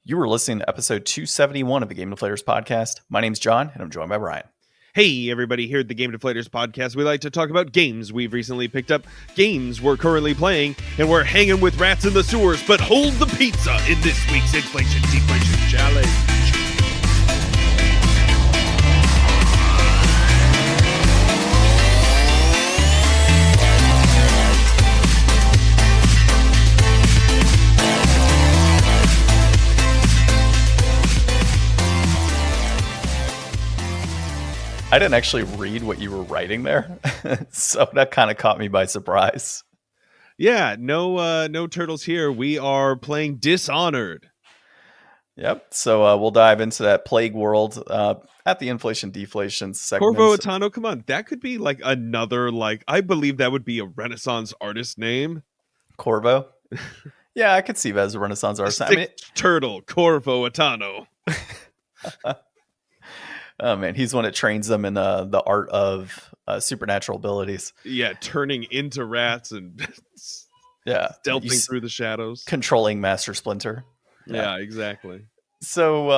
You were listening to episode 271 of the Game Deflators Podcast. My name's John, and I'm joined by Brian. Hey, everybody, here at the Game Deflators Podcast, we like to talk about games we've recently picked up, games we're currently playing, and we're hanging with rats in the sewers, but hold the pizza in this week's Inflation Deflation Challenge. I didn't actually read what you were writing there, so that kind of caught me by surprise. Yeah, no turtles here. We are playing Dishonored. Yep, so we'll dive into that Plague World at the Inflation Deflation segment. Corvo Atano, come on. That could be like another, I believe that would be a Renaissance artist name. Corvo? Yeah, I could see that as a Renaissance artist. Turtle, Corvo Atano. Oh man, he's one that trains them in the art of supernatural abilities. Yeah, turning into rats and stealthing through the shadows. Controlling Master Splinter. Yeah, exactly. So,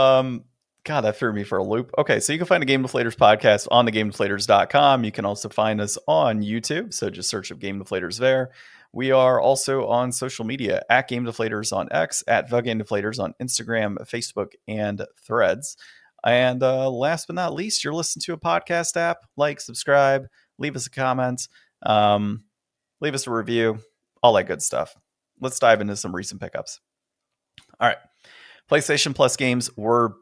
God, that threw me for a loop. Okay, so you can find the Game Deflators podcast on thegamedeflators.com. You can also find us on YouTube, so just search up Game Deflators there. We are also on social media at Game Deflators on X, at The Game Deflators on Instagram, Facebook, and Threads. And last but not least, you're listening to a podcast app. Like, subscribe, leave us a comment, leave us a review, all that good stuff. Let's dive into some recent pickups. All right. PlayStation Plus games were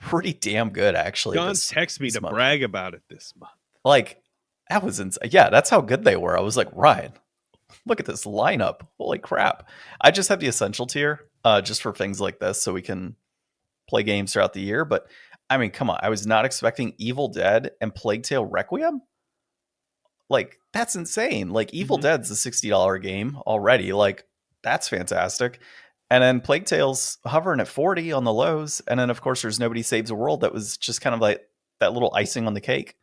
pretty damn good, actually. John texted me to brag about it this month. Like, that was insane. Yeah, that's how good they were. I was like, Ryan, look at this lineup. Holy crap. I just have the Essential tier just for things like this so we can play games throughout the year. But I mean, come on. I was not expecting Evil Dead and Plague Tale Requiem. Like, that's insane. Like, Evil Dead's a $60 game already. Like, that's fantastic. And then Plague Tale's hovering at 40 on the lows. And then, of course, there's Nobody Saves the World. That was just kind of like that little icing on the cake.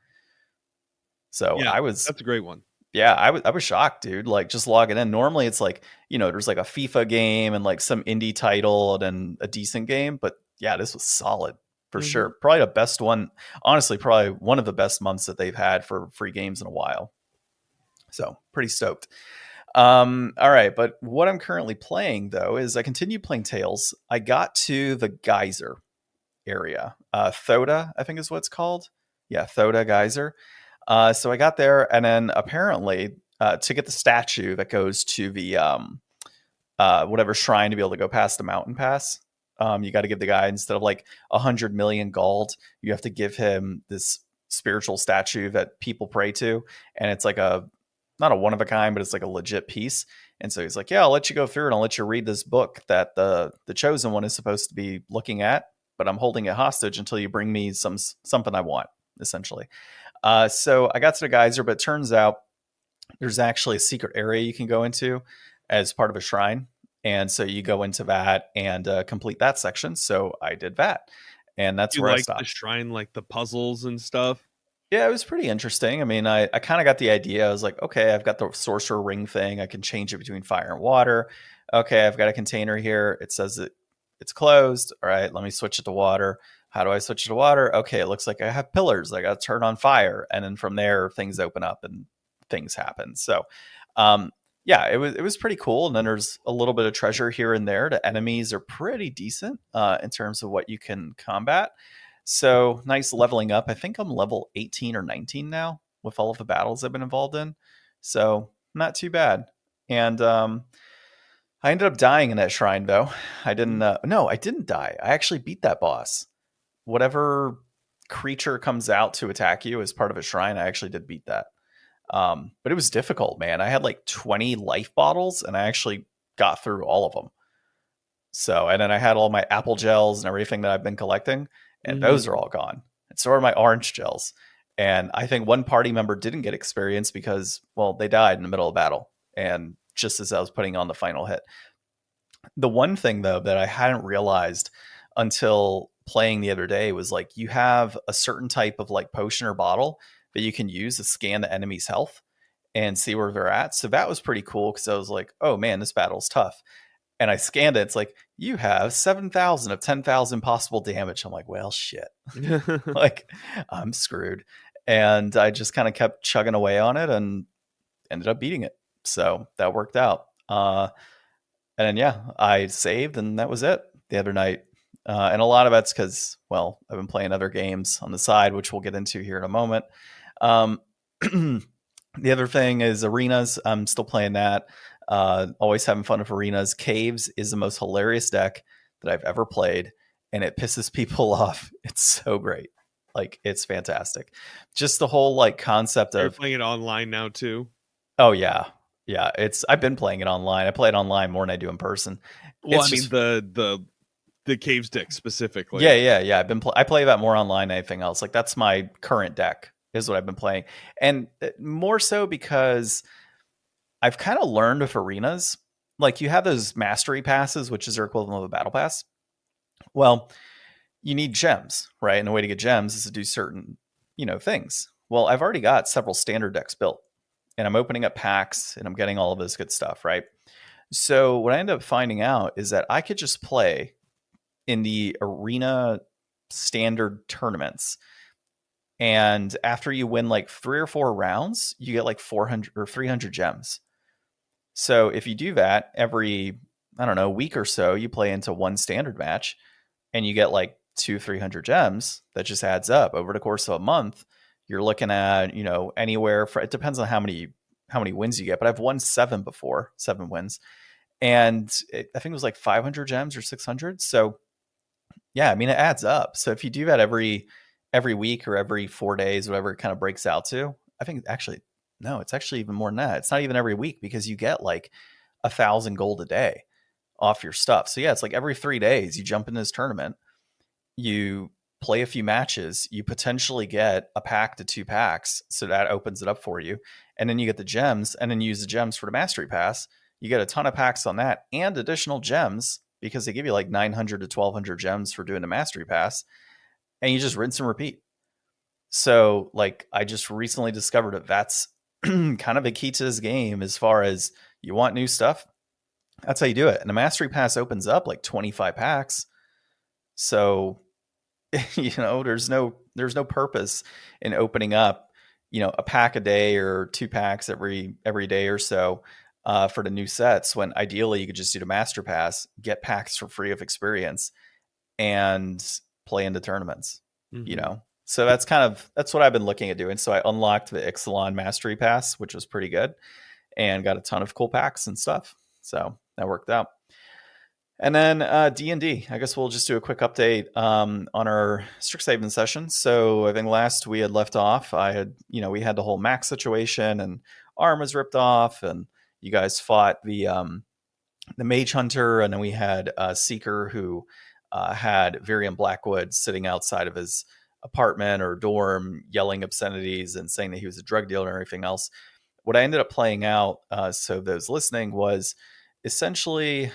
So yeah, that's a great one. Yeah, I was shocked, dude. Like, just logging in. Normally, it's like, there's like a FIFA game and like some indie title and then a decent game. But yeah, this was solid. For sure. Probably the best one. Honestly, probably one of the best months that they've had for free games in a while. So pretty stoked. All right. But what I'm currently playing, though, is I continue playing Tales. I got to the Geyser area. Thoda, I think is what it's called. Yeah, Thoda Geyser. So I got there. And then apparently to get the statue that goes to the whatever shrine to be able to go past the mountain pass. You got to give the guy, instead of like 100 million gold, you have to give him this spiritual statue that people pray to. And it's like not a one of a kind, but it's like a legit piece. And so he's like, yeah, I'll let you go through and I'll let you read this book that the chosen one is supposed to be looking at, but I'm holding it hostage until you bring me something I want, essentially. So I got to the geyser, but it turns out there's actually a secret area you can go into as part of a shrine. And so you go into that and complete that section. So I did that. And that's where I stopped. The shrine, like the puzzles and stuff? Yeah, it was pretty interesting. I mean, I kind of got the idea. I was like, okay, I've got the sorcerer ring thing. I can change it between fire and water. Okay, I've got a container here. It says it's closed. All right, let me switch it to water. How do I switch it to water? Okay, it looks like I have pillars. I got to turn on fire. And then from there, things open up and things happen. So, yeah, it was pretty cool. And then there's a little bit of treasure here and there. The enemies are pretty decent in terms of what you can combat. So nice leveling up. I think I'm level 18 or 19 now with all of the battles I've been involved in. So not too bad. And I ended up dying in that shrine, though. I didn't. No, I didn't die. I actually beat that boss. Whatever creature comes out to attack you as part of a shrine, I actually did beat that. But it was difficult, man. I had like 20 life bottles and I actually got through all of them. So, and then I had all my apple gels and everything that I've been collecting, and those are all gone. And so are my orange gels. And I think one party member didn't get experience because, well, they died in the middle of battle. And just as I was putting on the final hit. The one thing, though, that I hadn't realized until playing the other day was like, you have a certain type of like potion or bottle that you can use to scan the enemy's health and see where they're at. So that was pretty cool because I was like, oh man, this battle's tough. And I scanned it. It's like, you have 7,000 of 10,000 possible damage. I'm like, well, shit. Like, I'm screwed. And I just kind of kept chugging away on it and ended up beating it. So that worked out. And then, yeah, I saved and that was it the other night. And a lot of that's because, well, I've been playing other games on the side, which we'll get into here in a moment. The other thing is arenas. I'm still playing that. Always having fun with arenas. Caves is the most hilarious deck that I've ever played, and it pisses people off. It's so great. Like, it's fantastic. Just the whole like concept You're of playing it online now too. oh yeah. Yeah, I've been playing it online. I play it online more than I do in person. Well, It's I mean just the caves deck specifically. yeah. I play that more online than anything else. Like, that's my current deck is what I've been playing, and more so because I've kind of learned with arenas. Like, you have those mastery passes, which is their equivalent of a battle pass. Well, you need gems, right? And the way to get gems is to do certain, things. Well, I've already got several standard decks built, and I'm opening up packs and I'm getting all of this good stuff, right? So what I ended up finding out is that I could just play in the arena standard tournaments. And after you win like 3 or 4 rounds, you get like 400 or 300 gems. So if you do that every, I don't know, week or so, you play into one standard match and you get like 300 gems. That just adds up over the course of a month. You're looking at, anywhere for, it depends on how many wins you get, but I've won 7 before, 7 wins. And I think it was like 500 gems or 600. So yeah, I mean, it adds up. So if you do that every week or every 4 days, whatever it kind of breaks out to, I think actually, no, it's actually even more than that. It's not even every week because you get like 1,000 gold a day off your stuff. So yeah, it's like every 3 days you jump in this tournament, you play a few matches, you potentially get a pack to 2 packs. So that opens it up for you. And then you get the gems and then use the gems for the mastery pass. You get a ton of packs on that and additional gems because they give you like 900 to 1,200 gems for doing the mastery pass. And you just rinse and repeat. So like, I just recently discovered that that's kind of a key to this game as far as you want new stuff. That's how you do it. And the mastery pass opens up like 25 packs. So, there's no purpose in opening up, a pack a day or 2 packs every day or so for the new sets, when ideally you could just do the master pass, get packs for free of experience, and play into tournaments. So that's what I've been looking at doing. So I unlocked the Ixalan Mastery Pass, which was pretty good, and got a ton of cool packs and stuff. So that worked out. And then D&D. I guess we'll just do a quick update on our Strixhaven session. So I think last we had left off, we had the whole Max situation, and arm was ripped off, and you guys fought the Mage Hunter, and then we had Seeker, who had Virion Blackwood sitting outside of his apartment or dorm yelling obscenities and saying that he was a drug dealer and everything else. What I ended up playing out, so those listening, was essentially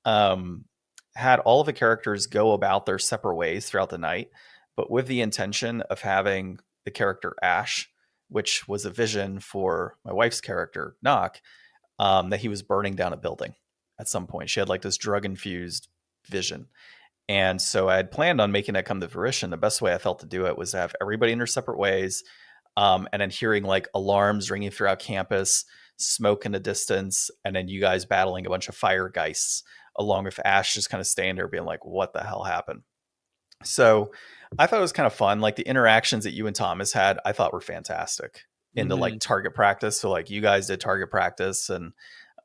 had all of the characters go about their separate ways throughout the night, but with the intention of having the character Ash, which was a vision for my wife's character, Nock, that he was burning down a building at some point. She had like this drug-infused vision. And so I had planned on making that come to fruition. The best way I felt to do it was to have everybody in their separate ways, and then hearing like alarms ringing throughout campus, smoke in the distance, and then you guys battling a bunch of fire geists, along with Ash just kind of staying there being like, what the hell happened? So I thought it was kind of fun. Like, the interactions that you and Thomas had, I thought were fantastic into like target practice. So like, you guys did target practice and,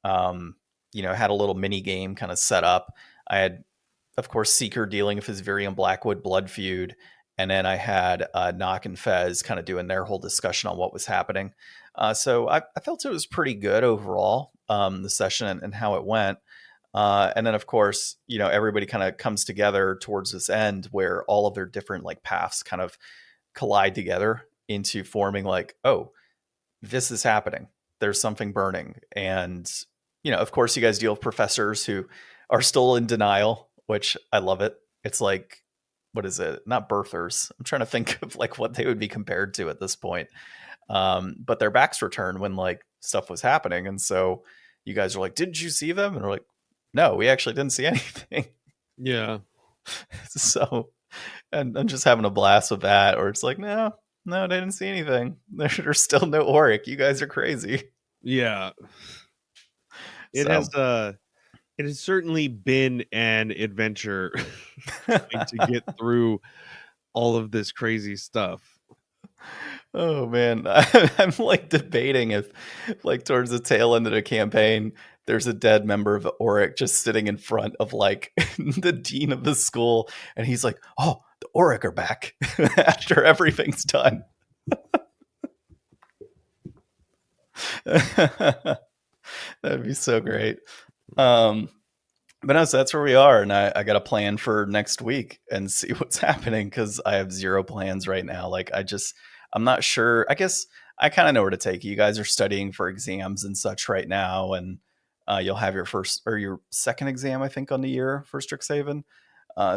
had a little mini game kind of set up. I had, of course, Seeker dealing with his Virion Blackwood blood feud. And then I had Nock and Fez kind of doing their whole discussion on what was happening. So I felt it was pretty good overall, the session and how it went. And then, of course, everybody kind of comes together towards this end where all of their different like paths kind of collide together into forming like, oh, this is happening. There's something burning. And, of course, you guys deal with professors who are still in denial, which I love it. It's like, what is it? Not birthers. I'm trying to think of like what they would be compared to at this point. But their backs were turned when like stuff was happening. And so you guys are like, didn't you see them? And we're like, no, we actually didn't see anything. Yeah. So, and I'm just having a blast with that, or it's like, no, they didn't see anything. There's still no Auric. You guys are crazy. Yeah. It So, has certainly been an adventure trying to get through all of this crazy stuff. oh man, I'm like debating if, like, towards the tail end of the campaign, there's a dead member of Auric just sitting in front of like the dean of the school, and he's like, "Oh, the Auric are back after everything's done." That'd be so great. But no, so that's where we are, and I got a plan for next week and see what's happening because I have zero plans right now. Like I'm not sure. I guess I kind of know where to take you. You guys are studying for exams and such right now, and you'll have your first or your second exam, I think, on the year for Strixhaven.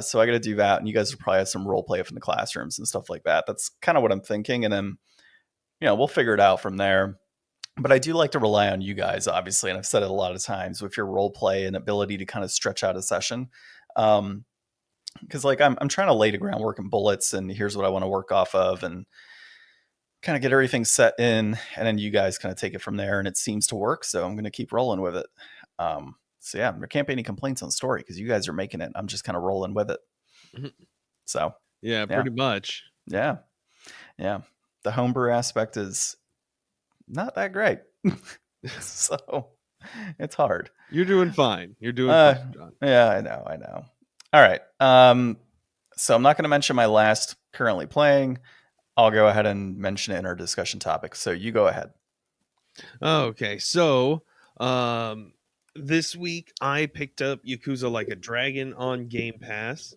So I got to do that, and you guys will probably have some role play up in the classrooms and stuff like that. That's kind of what I'm thinking, and then we'll figure it out from there. But I do like to rely on you guys, obviously, and I've said it a lot of times with your role play and ability to kind of stretch out a session. Because like I'm trying to lay the groundwork and bullets, and here's what I want to work off of, and kind of get everything set in, and then you guys kind of take it from there. And it seems to work, so I'm going to keep rolling with it. So yeah, there can't be any complaints on the story because you guys are making it. I'm just kind of rolling with it. So yeah, pretty much. Yeah. The homebrew aspect is not that great. So it's hard. You're doing fine. You're doing fine, John. Yeah, I know. All right. So I'm not going to mention my last currently playing. I'll go ahead and mention it in our discussion topic. So you go ahead. Okay. So, this week I picked up Yakuza Like a Dragon on Game Pass.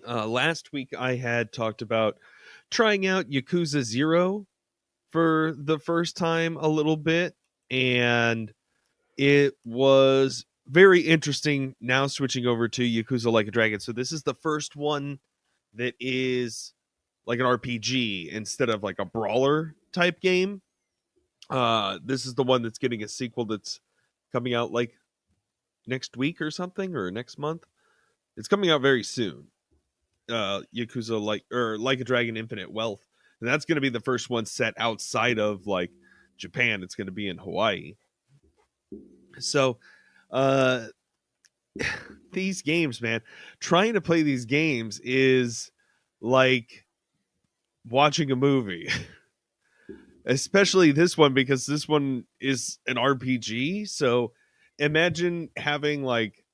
Last week I had talked about trying out Yakuza 0 for the first time a little bit, and it was very interesting now switching over to Yakuza Like a Dragon. So this is the first one that is like an RPG instead of like a brawler type game. This is the one that's getting a sequel that's coming out like next week or something, or next month. It's coming out very soon. Yakuza Like a Dragon Infinite Wealth. And that's going to be the first one set outside of like Japan. It's going to be in Hawaii. So, these games, man, trying to play these games is like watching a movie. Especially this one, because this one is an RPG. So imagine having like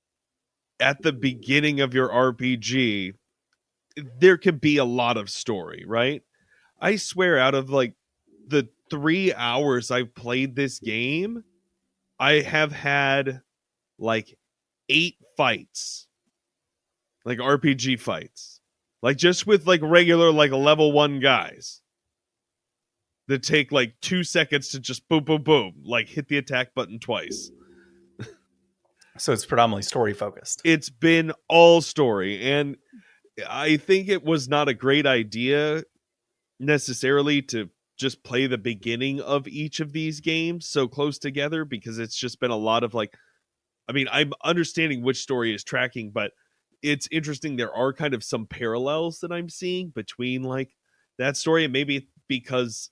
at the beginning of your RPG, there could be a lot of story, right? I swear out of like the 3 hours I've played this game, I have had like 8 fights, like RPG fights, like just with like regular, like level 1 guys that take like 2 seconds to just boom, boom, boom, like hit the attack button twice. So it's predominantly story focused. It's been all story. And I think it was not a great idea necessarily to just play the beginning of each of these games so close together, because it's just been a lot of like, I mean, I'm understanding which story is tracking, but it's interesting. There are kind of some parallels that I'm seeing between like that story, and maybe because,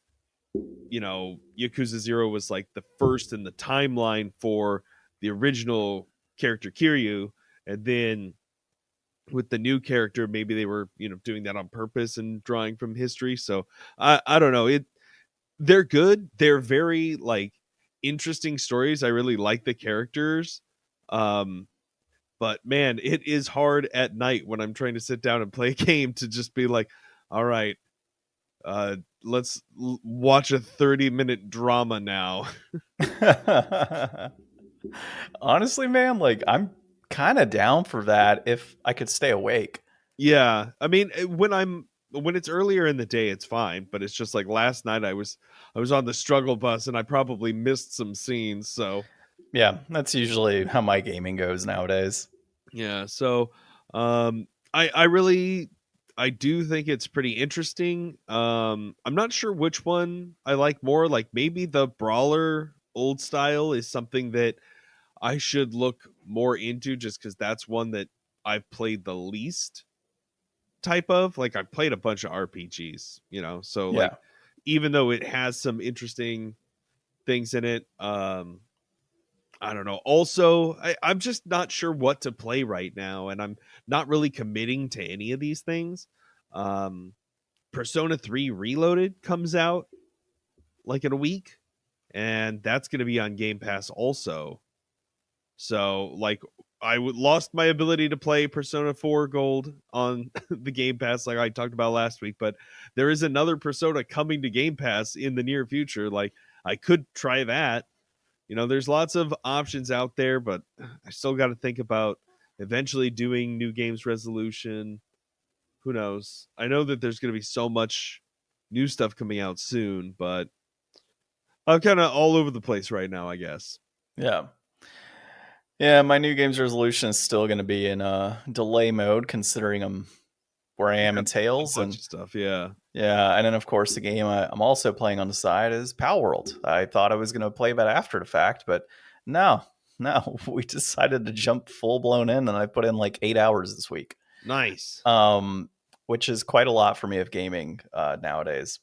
Yakuza 0 was like the first in the timeline for the original character Kiryu, and then with the new character, maybe they were, doing that on purpose and drawing from history. So I don't know. They're good. They're very like interesting stories. I really like the characters. But man, it is hard at night when I'm trying to sit down and play a game to just be like, all right, let's watch a 30-minute drama now. Honestly, man, like I'm kind of down for that if I could stay awake. Yeah. I mean, when it's earlier in the day, it's fine, but it's just like last night I was on the struggle bus and I probably missed some scenes. So yeah, that's usually how my gaming goes nowadays. Yeah. So, I do think it's pretty interesting. I'm not sure which one I like more. Like maybe the brawler old style is something that I should look more into, just because that's one that I've played the least type of. Like, I've played a bunch of RPGs, so like, Yeah. even though it has some interesting things in it, I don't know. Also, I'm just not sure what to play right now, and I'm not really committing to any of these things. Um, Persona 3 Reloaded comes out like in a week, and that's going to be on Game Pass also. So, like, I lost my ability to play Persona 4 Gold on the Game Pass, like I talked about last week, but there is another Persona coming to Game Pass in the near future. Like, I could try that. There's lots of options out there, but I still got to think about eventually doing new games resolution. Who knows? I know that there's going to be so much new stuff coming out soon, but I'm kind of all over the place right now, I guess. Yeah. Yeah, my new games resolution is still going to be in delay mode, considering I'm where I am in A Tails, bunch and of stuff, yeah. yeah, and then of course the game I'm also playing on the side is Palworld. I thought I was going to play that after the fact, but no, no, we decided to jump full blown in, and I put in like 8 hours this week. Nice. Which is quite a lot for me of gaming nowadays.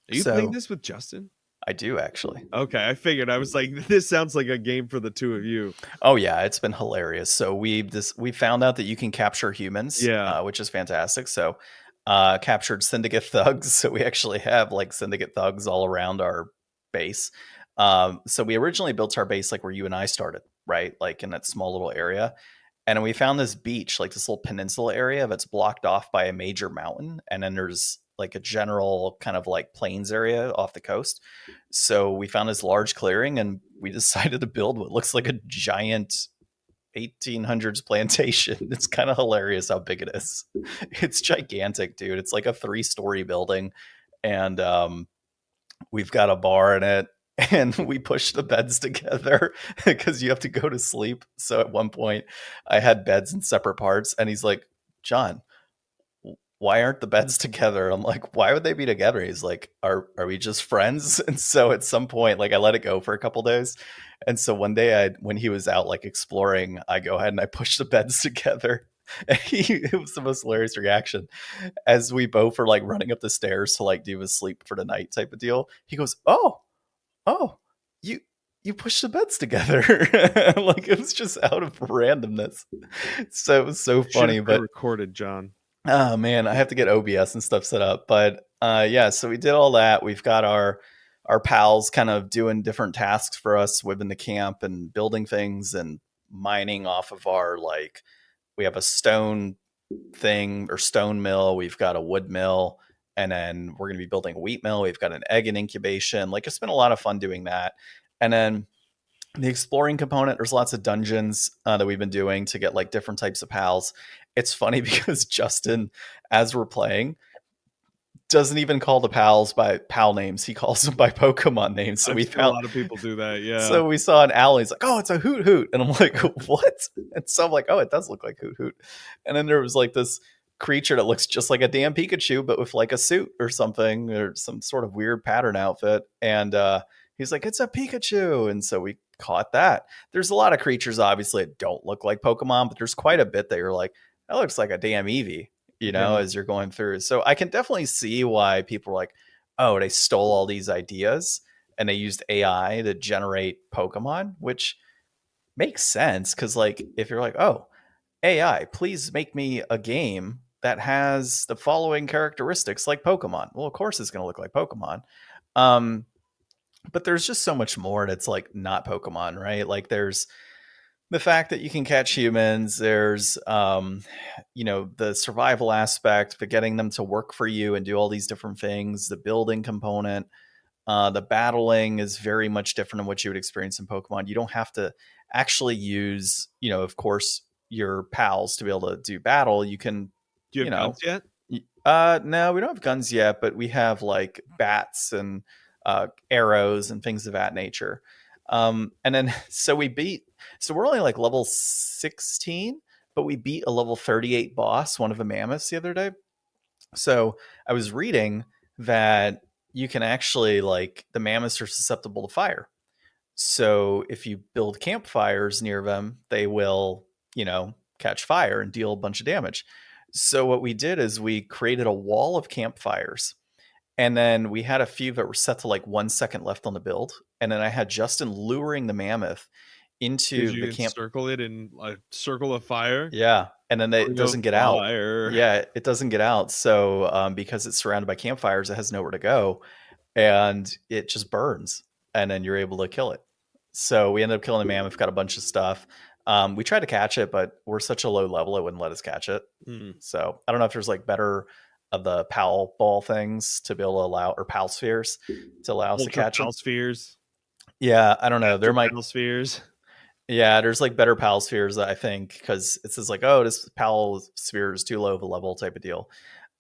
Are you playing this with Justin? I do, actually. Okay, I figured. I was like, this sounds like a game for the two of you. Oh yeah, it's been hilarious. So we found out that you can capture humans, Yeah. which is fantastic. So captured syndicate thugs. So we actually have like syndicate thugs all around our base. So we originally built our base like where you and I started, right? Like in that small little area. And we found this beach, like this little peninsula area that's blocked off by a major mountain. And then there's like a general kind of like plains area off the coast. So we found this large clearing, and we decided to build what looks like a giant 1800s plantation. It's kind of hilarious how big it is. It's gigantic, dude. It's like a 3-story building. And we've got a bar in it. And we push the beds together because you have to go to sleep. So at one point, I had beds in separate parts, and he's like, "John, why aren't the beds together?" I'm like, "Why would they be together?" He's like, "Are we just friends?" And so at some point, like I let it go for a couple days. And so one day when he was out like exploring, I go ahead and I push the beds together. And it was the most hilarious reaction as we both were like running up the stairs to like do a sleep for the night type of deal. He goes, "Oh, you push the beds together." Like it was just out of randomness. So it was so funny, but recorded, John. Oh man, I have to get OBS and stuff set up. But yeah, so we did all that. We've got our pals kind of doing different tasks for us within the camp and building things and mining off of our like we have a stone thing or stone mill, we've got a wood mill, and then we're going to be building a wheat mill. We've got an egg and incubation. Like it's been a lot of fun doing that. And then the exploring component, there's lots of dungeons that we've been doing to get like different types of pals. It's funny because Justin, as we're playing, doesn't even call the pals by pal names. He calls them by Pokemon names. So we found a lot of people do that. Yeah. So we saw an owl. He's like, "Oh, it's a Hoot Hoot," and I'm like, "What?" And so I'm like, "Oh, it does look like Hoot Hoot." And then there was like this creature that looks just like a damn Pikachu, but with like a suit or something or some sort of weird pattern outfit. And he's like, "It's a Pikachu," and so we caught that. There's a lot of creatures obviously that don't look like Pokemon, but there's quite a bit that you're like, that looks like a damn Eevee, as you're going through. So I can definitely see why people are like, oh, they stole all these ideas and they used AI to generate Pokemon, which makes sense. Cause like, if you're like, oh, AI, please make me a game that has the following characteristics like Pokemon. Well, of course it's going to look like Pokemon. But there's just so much more that's like not Pokemon, right? Like there's the fact that you can catch humans. There's, the survival aspect, the getting them to work for you and do all these different things, the building component. The battling is very much different than what you would experience in Pokemon. You don't have to actually use, of course, your pals to be able to do battle. You can, do you have guns yet? No, we don't have guns yet, but we have like bats and arrows and things of that nature. And then so we're only like level 16, but we beat a level 38 boss, one of the mammoths, the other day. So I was reading that you can actually like the mammoths are susceptible to fire. So if you build campfires near them, they will, catch fire and deal a bunch of damage. So what we did is we created a wall of campfires. And then we had a few that were set to like 1 second left on the build. And then I had Justin luring the mammoth Because into you the camp. encircle it in a circle of fire. Yeah. And then it doesn't get out. Yeah, it doesn't get out. So because it's surrounded by campfires, it has nowhere to go. And it just burns. And then you're able to kill it. So we ended up killing the mammoth, got a bunch of stuff. We tried to catch it, but we're such a low level, it wouldn't let us catch it. So I don't know if there's like better of the pal ball things to be able to allow, or pal spheres to allow us to catch pal them. spheres. Yeah, I don't know. There might pal spheres. Yeah, there's like better pal spheres, I think, because it says like, oh, this pal sphere is too low of a level type of deal.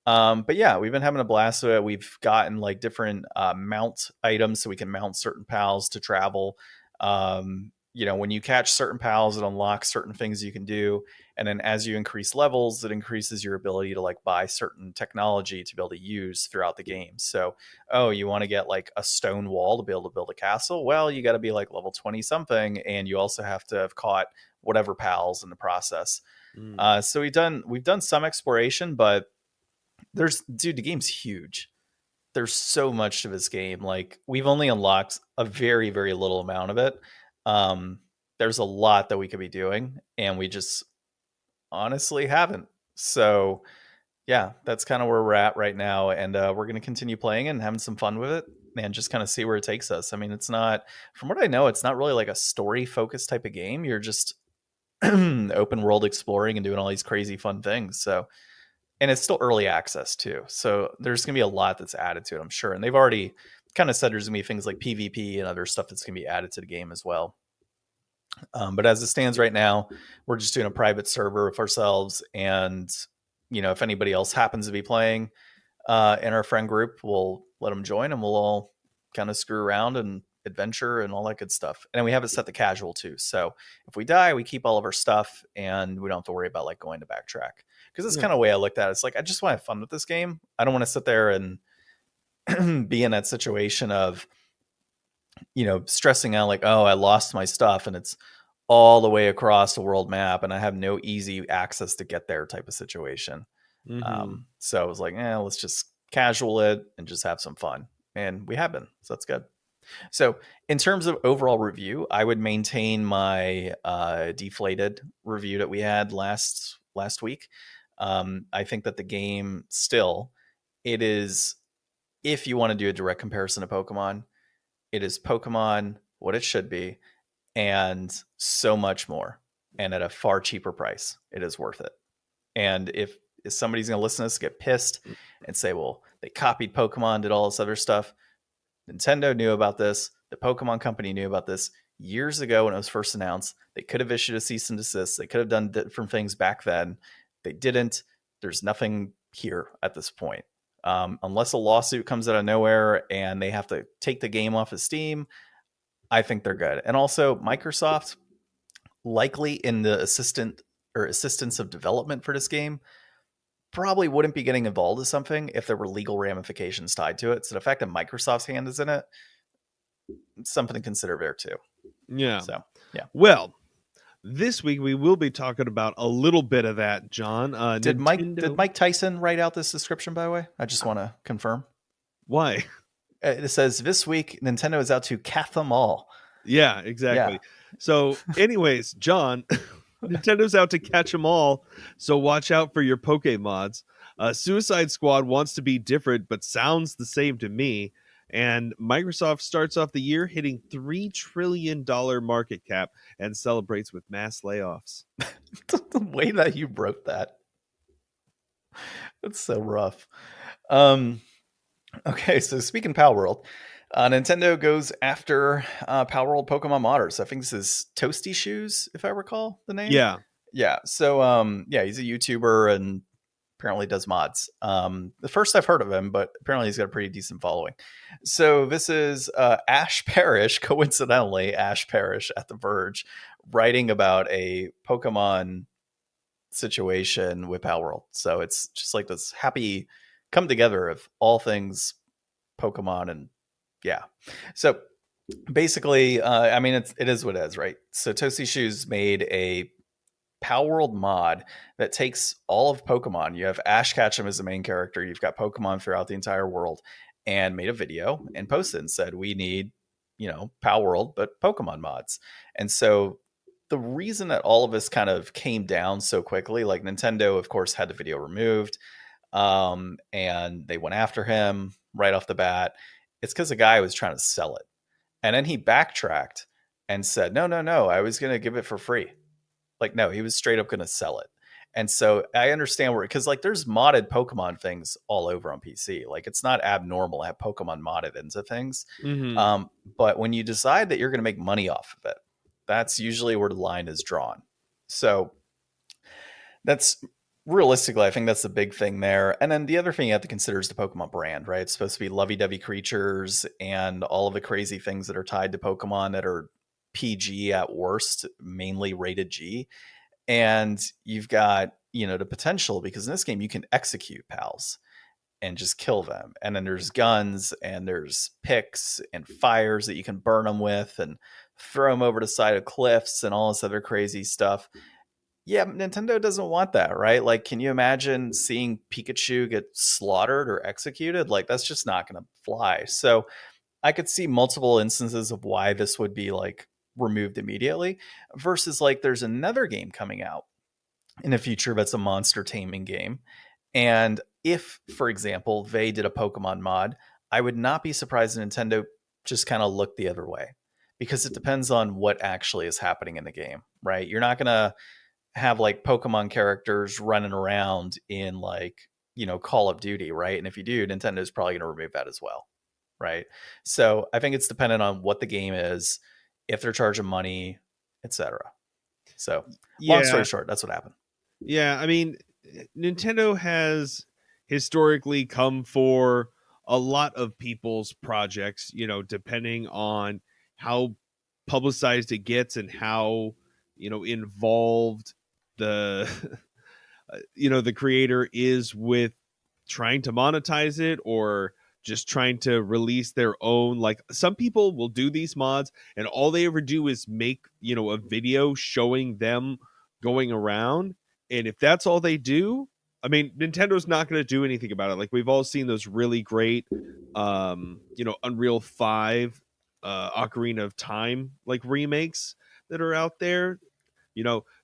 But yeah, we've been having a blast with it. We've gotten like different mount items so we can mount certain pals to travel. When you catch certain pals, it unlocks certain things you can do. And then as you increase levels, it increases your ability to like buy certain technology to be able to use throughout the game. So, oh, you want to get like a stone wall to be able to build a castle? Well, you got to be like level 20 something. And you also have to have caught whatever pals in the process. So we've done some exploration, but the game's huge. There's so much to this game. Like we've only unlocked a very, very little amount of it. There's a lot that we could be doing, and we just honestly haven't. So yeah, that's kind of where we're at right now. And we're going to continue playing and having some fun with it and just kind of see where it takes us. I mean, it's not, from what I know, it's not really like a story focused type of game. You're just open world exploring and doing all these crazy fun things. So, and it's still early access too. So there's going to be a lot that's added to it, I'm sure. And they've already kind of said there's going to be things like PvP and other stuff that's going to be added to the game as well. But as it stands right now, we're just doing a private server with ourselves. And, if anybody else happens to be playing in our friend group, we'll let them join and we'll all kind of screw around and adventure and all that good stuff. And we have it set to casual too. So if we die, we keep all of our stuff and we don't have to worry about like going to backtrack. Because it's kind of the way I looked at it. It's like, I just want to have fun with this game. I don't want to sit there and be in that situation of, stressing out like, oh, I lost my stuff and it's all the way across the world map and I have no easy access to get there type of situation. So I was like, let's just casual it and just have some fun. And we have been. So that's good. So in terms of overall review, I would maintain my deflated review that we had last week. I think that the game still, it is, if you want to do a direct comparison to Pokemon, it is Pokemon what it should be and so much more and at a far cheaper price. It is worth it. And if somebody's going to listen to this, get pissed and say, well, they copied Pokemon, did all this other stuff. Nintendo knew about this. The Pokemon company knew about this years ago when it was first announced. They could have issued a cease and desist. They could have done different things back then. They didn't. There's nothing here at this point. Unless a lawsuit comes out of nowhere and they have to take the game off of Steam, I think they're good. And also Microsoft, likely in the assistance of development for this game, probably wouldn't be getting involved in something if there were legal ramifications tied to it. So the fact that Microsoft's hand is in it, it's something to consider there too. Yeah. So, yeah. Well, this week we will be talking about a little bit of that, John. Did Mike Tyson write out this description, by the way? I just want to confirm. Why? It says, this week, Nintendo is out to cat them all. Yeah, exactly. Yeah. So anyways, John, Nintendo's out to catch them all. So watch out for your Pokemods. Suicide Squad wants to be different, but sounds the same to me. And Microsoft starts off the year hitting $3 trillion market cap and celebrates with mass layoffs. The way that you wrote that. That's so rough. Okay, so speaking of Palworld, Nintendo goes after Palworld Pokemon modders. I think this is Toasty Shoes, if I recall the name. Yeah. Yeah. So, he's a YouTuber and apparently does mods. The first I've heard of him, but apparently he's got a pretty decent following. So this is Ash Parrish, coincidentally, Ash Parrish at The Verge, writing about a Pokemon situation with Palworld. So it's just like this happy come together of all things Pokemon and yeah. So Basically, I mean, it is what it is, right? So Tosi Shoes made a Palworld mod that takes all of Pokemon. You have Ash Ketchum as the main character. You've got Pokemon throughout the entire world, and made a video and posted and said, "We need, Palworld, but Pokemon mods." And so the reason that all of this kind of came down so quickly, like Nintendo, of course, had the video removed, and they went after him right off the bat. It's because the guy was trying to sell it, and then he backtracked and said, "No, no, no, I was going to give it for free." Like, no, he was straight up going to sell it. And so I understand where, because like there's modded Pokemon things all over on PC. Like it's not abnormal to have Pokemon modded into things. Mm-hmm. But when you decide that you're going to make money off of it, that's usually where the line is drawn. So that's realistically, I think that's the big thing there. And then the other thing you have to consider is the Pokemon brand, right? It's supposed to be lovey-dovey creatures and all of the crazy things that are tied to Pokemon that are PG at worst, mainly rated G. And you've got, the potential, because in this game you can execute pals and just kill them. And then there's guns and there's picks and fires that you can burn them with and throw them over the side of cliffs and all this other crazy stuff. Yeah, Nintendo doesn't want that, right? Like, can you imagine seeing Pikachu get slaughtered or executed? Like, that's just not going to fly. So I could see multiple instances of why this would be like removed immediately versus like there's another game coming out in the future that's a monster taming game. And if, for example, they did a Pokemon mod, I would not be surprised if Nintendo just kind of looked the other way, because it depends on what actually is happening in the game, right? You're not going to have like Pokemon characters running around in like, Call of Duty, right? And if you do, Nintendo's probably going to remove that as well, right? So I think it's dependent on what the game is, if they're charging money, etc. So long story short, that's what happened. Yeah, I mean, Nintendo has historically come for a lot of people's projects, depending on how publicized it gets and how, involved the the creator is with trying to monetize it or just trying to release their own. Like, some people will do these mods and all they ever do is make, a video showing them going around. And if that's all they do, I mean, Nintendo's not going to do anything about it. Like, we've all seen those really great, Unreal 5, Ocarina of Time, like, remakes that are out there.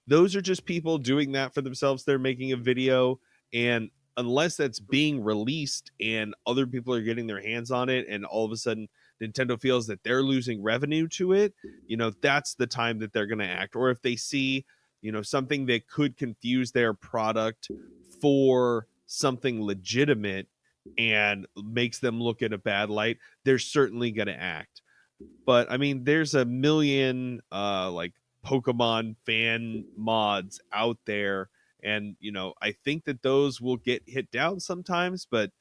Those are just people doing that for themselves. They're making a video, and unless that's being released and other people are getting their hands on it, and all of a sudden Nintendo feels that they're losing revenue to it, that's the time that they're going to act. Or if they see, something that could confuse their product for something legitimate and makes them look in a bad light, they're certainly going to act. But I mean, there's a million like Pokemon fan mods out there, and I think that those will get hit down sometimes, but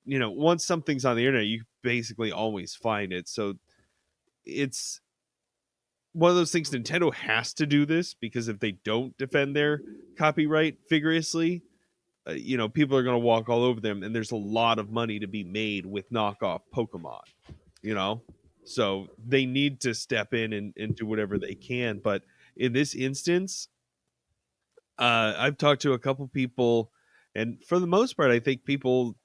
once something's on the internet, you basically always find it. So it's one of those things. Nintendo has to do this, because if they don't defend their copyright vigorously, people are going to walk all over them, and there's a lot of money to be made with knockoff Pokemon, so they need to step in and do whatever they can. But in this instance, I've talked to a couple people, and for the most part, I think people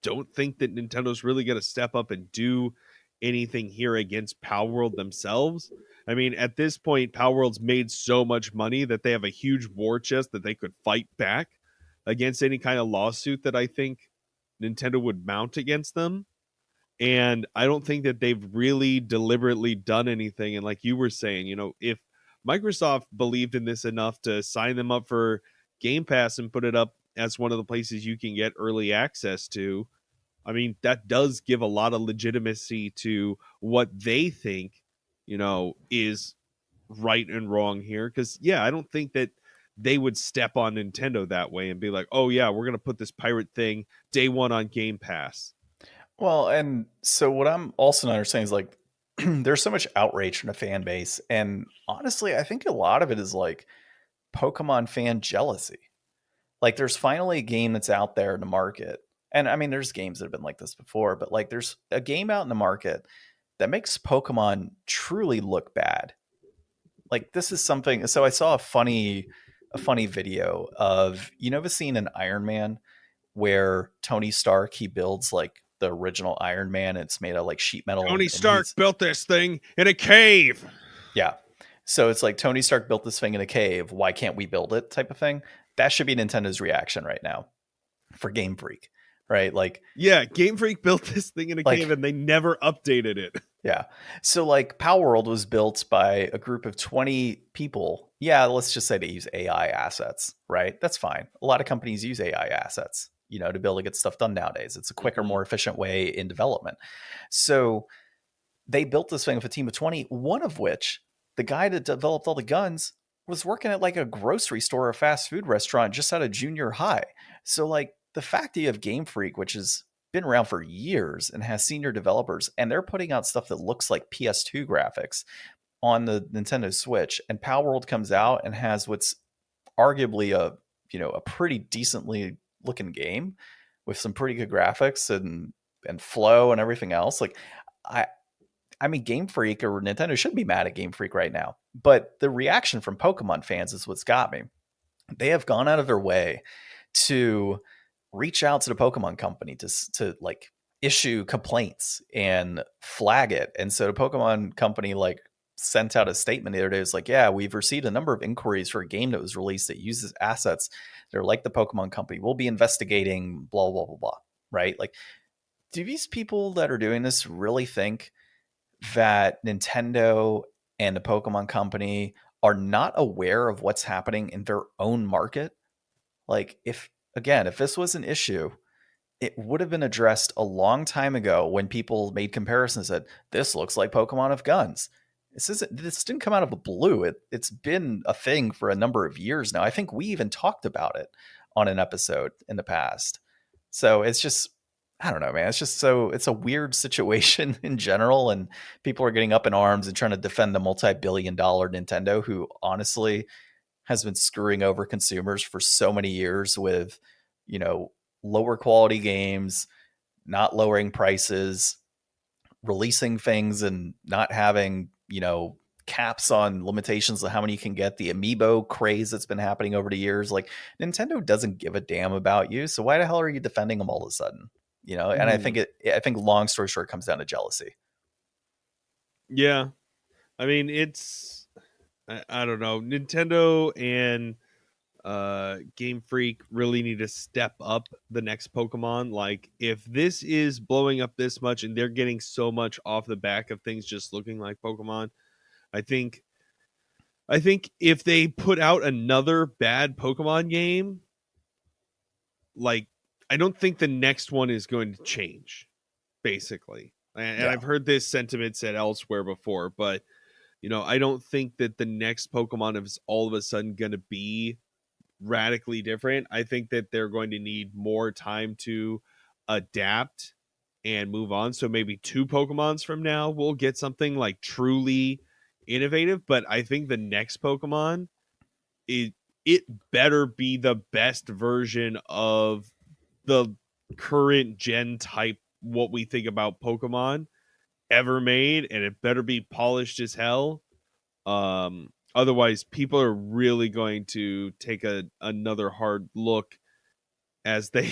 don't think that Nintendo's really going to step up and do anything here against Palworld themselves. I mean, at this point, Palworld's made so much money that they have a huge war chest that they could fight back against any kind of lawsuit that I think Nintendo would mount against them. And I don't think that they've really deliberately done anything. And like you were saying, if Microsoft believed in this enough to sign them up for Game Pass and put it up as one of the places you can get early access to, I mean, that does give a lot of legitimacy to what they think, is right and wrong here. Because, yeah, I don't think that they would step on Nintendo that way and be like, oh, yeah, we're going to put this pirate thing day one on Game Pass. Well, and so what I'm also not understanding is like there's so much outrage from the fan base. And honestly, I think a lot of it is like Pokemon fan jealousy. Like there's finally a game that's out there in the market. And I mean, there's games that have been like this before, but like there's a game out in the market that makes Pokemon truly look bad. Like this is something. So I saw a funny video of, the scene in Iron Man where Tony Stark, he builds like the original Iron Man. It's made of like sheet metal, Tony and Stark he's built this thing in a cave. yeah. So it's like Tony Stark built this thing in a cave. Why can't we build it? Type of thing. That should be Nintendo's reaction right now for Game Freak, right? Yeah, Game Freak built this thing in a Like cave and they never updated it. yeah. So like Palworld was built by a group of 20 people. Yeah, let's just say they use AI assets, right? That's fine. A lot of companies use AI assets, to be able to get stuff done nowadays. It's a quicker, more efficient way in development. So they built this thing with a team of 20, one of which, the guy that developed all the guns, was working at like a grocery store or fast food restaurant just out of junior high. So like the fact that you have Game Freak, which has been around for years and has senior developers, and they're putting out stuff that looks like PS2 graphics on the Nintendo Switch, and Palworld comes out and has what's arguably a pretty decently looking game with some pretty good graphics and flow and everything else. Like I mean, Game Freak or Nintendo should be mad at Game Freak right now, but the reaction from Pokemon fans is what's got me. They have gone out of their way to reach out to the Pokemon company to like issue complaints and flag it. And so the Pokemon company like sent out a statement the other day. It's like, yeah, we've received a number of inquiries for a game that was released that uses assets that are like the Pokemon company. We'll be investigating blah, blah, blah, blah. Right? Like, do these people that are doing this really think that Nintendo and the Pokemon company are not aware of what's happening in their own market? Like, if this was an issue, it would have been addressed a long time ago when people made comparisons and said, this looks like Pokemon of guns. This didn't come out of the blue. It's been a thing for a number of years now. I think we even talked about it on an episode in the past. So it's just, I don't know, man. It's a weird situation in general. And people are getting up in arms and trying to defend the multi-billion-dollar Nintendo, who honestly has been screwing over consumers for so many years with, lower quality games, not lowering prices, releasing things and not having, caps on limitations of how many you can get, the amiibo craze that's been happening over the years. Like, Nintendo doesn't give a damn about you. So why the hell are you defending them all of a sudden? And I think long story short, it comes down to jealousy. Yeah. I mean, I don't know. Nintendo and Game Freak really need to step up the next Pokemon. Like, if this is blowing up this much and they're getting so much off the back of things just looking like Pokemon, I think if they put out another bad Pokemon game, like, I don't think the next one is going to change, basically. And I've heard this sentiment said elsewhere before, but I don't think that the next Pokemon is all of a sudden going to be radically different. I think that they're going to need more time to adapt and move on. So maybe 2 Pokemons from now we'll get something like truly innovative. But I think the next Pokemon, it better be the best version of the current gen type, what we think about Pokemon ever made, and it better be polished as hell. Otherwise, people are really going to take another hard look as they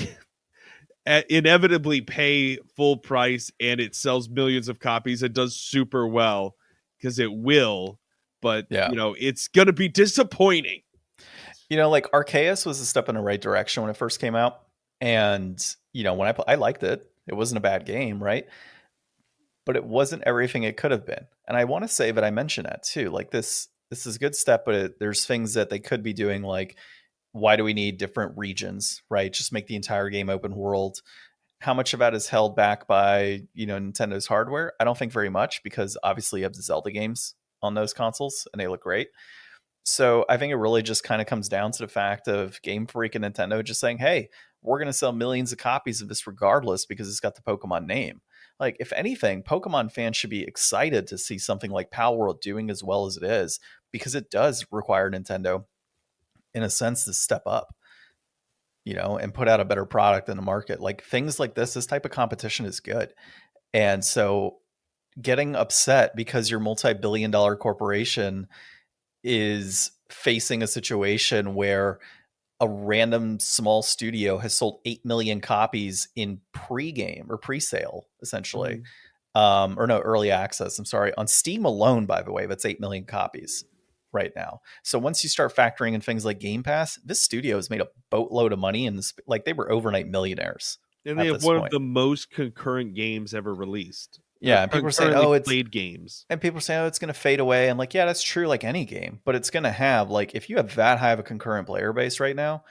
inevitably pay full price and it sells millions of copies. It does super well because it will, but it's going to be disappointing. Like Arceus was a step in the right direction when it first came out. And, when I liked it, it wasn't a bad game, right? But it wasn't everything it could have been. And I want to say that I mentioned that too. Like this is a good step, but there's things that they could be doing. Like, why do we need different regions, right? Just make the entire game open world. How much of that is held back by, Nintendo's hardware? I don't think very much, because obviously you have the Zelda games on those consoles and they look great. So I think it really just kind of comes down to the fact of Game Freak and Nintendo just saying, hey, we're going to sell millions of copies of this regardless because it's got the Pokemon name. Like, if anything, Pokemon fans should be excited to see something like Palworld doing as well as it is, because it does require Nintendo, in a sense, to step up, and put out a better product in the market. Like, things like this type of competition is good. And so getting upset because your multi-billion-dollar corporation is facing a situation where a random small studio has sold 8 million copies in pre-game or pre-sale, essentially. Or no, early access. I'm sorry. On Steam alone, by the way, that's 8 million copies right now. So once you start factoring in things like Game Pass, this studio has made a boatload of money, and like they were overnight millionaires And they at have this one of point. the most concurrent games ever released. Yeah, and people are saying, Concurrently "Oh, it's," played games. and people are saying, "Oh, it's going to fade away." And like, yeah, that's true. Like any game, but it's going to have like if you have that high of a concurrent player base right now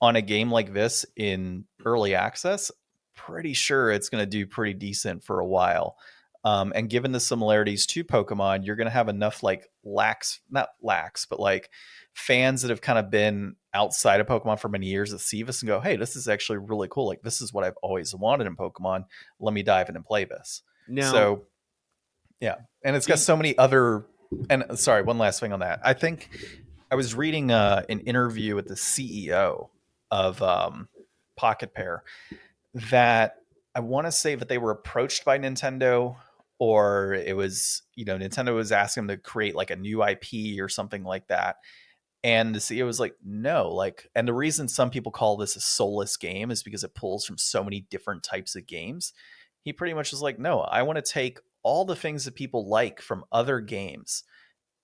on a game like this in early access, pretty sure it's going to do pretty decent for a while. And given the similarities to Pokemon, you're going to have enough like not lax, but like fans that have kind of been outside of Pokemon for many years that see this and go, hey, this is actually really cool. Like, this is what I've always wanted in Pokemon. Let me dive in and play this. Now, So, yeah. And it's got so many other. And sorry, one last thing on that. I think I was reading an interview with the CEO of Pocket Pair that I want to say that they were approached by Nintendo, or it was, Nintendo was asking them to create like a new IP or something like that. And the CEO was like, no, like, and the reason some people call this a soulless game is because it pulls from so many different types of games. He pretty much was like, no, I want to take all the things that people like from other games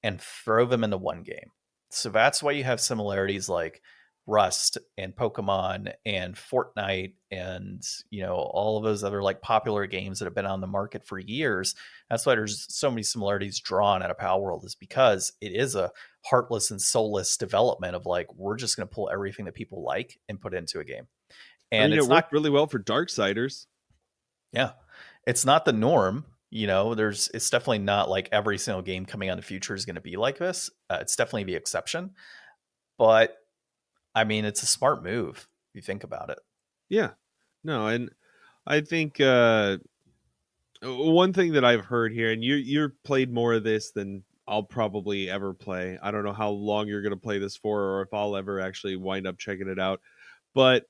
and throw them into one game. So that's why you have similarities like Rust and Pokemon and Fortnite and all of those other like popular games that have been on the market for years. That's why there's so many similarities drawn out of Palworld, is because it is a heartless and soulless development of like, we're just going to pull everything that people like and put it into a game. And it worked really well for Darksiders. Yeah, it's not the norm. It's definitely not like every single game coming out in the future is going to be like this. It's definitely the exception, but I mean, it's a smart move if you think about it. Yeah, no, and I think one thing that I've heard here, and you're played more of this than I'll probably ever play. I don't know how long you're going to play this for, or if I'll ever actually wind up checking it out. But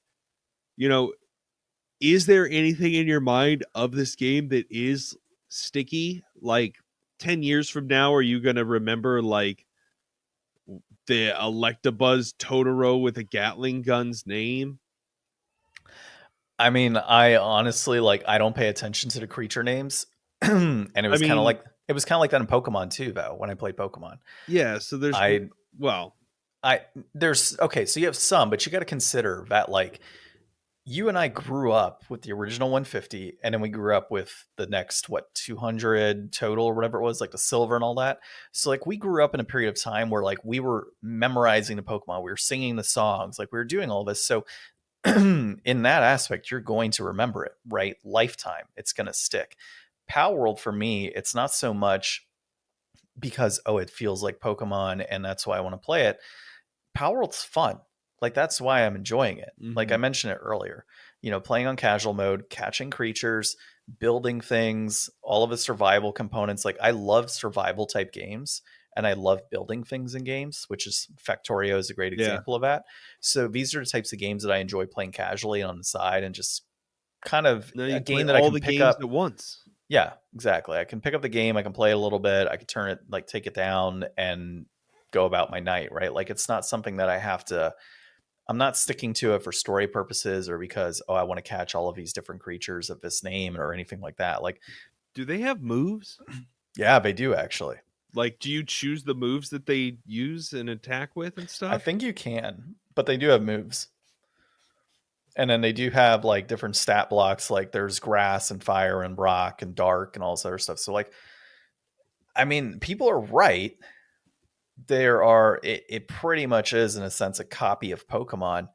is there anything in your mind of this game that is sticky? Like 10 years from now, are you going to remember like the Electabuzz Totoro with a Gatling gun's name? I mean, I honestly I don't pay attention to the creature names. And it was kind of like that in Pokemon too, though, when I played Pokemon. Yeah, so there's so you have some, but you got to consider that like you and I grew up with the original 150, and then we grew up with the next 200 total or whatever it was, like the silver and all that. So like we grew up in a period of time where like we were memorizing the Pokemon, we were singing the songs, like we were doing all this. So in that aspect, you're going to remember it, right? Lifetime, it's going to stick. Palworld for me, it's not so much because it feels like Pokemon and that's why I want to play it. Palworld's fun. Like, that's why I'm enjoying it. Mm-hmm. Like I mentioned it earlier, playing on casual mode, catching creatures, building things, all of the survival components. Like, I love survival type games and I love building things in games, which is Factorio is a great example of that. So these are the types of games that I enjoy playing casually on the side, and just kind of a game that I can pick up at once. Yeah, exactly. I can pick up the game. I can play a little bit. I can turn it, like take it down and go about my night, right? Like, it's not something that I'm not sticking to it for story purposes or because, I want to catch all of these different creatures of this name or anything like that. Like, do they have moves? Yeah, they do actually. Like, do you choose the moves that they use and attack with and stuff? I think you can, but they do have moves. And then they do have like different stat blocks. Like there's grass and fire and rock and dark and all this other stuff. So like, I mean, people are right. It pretty much is in a sense a copy of Pokemon,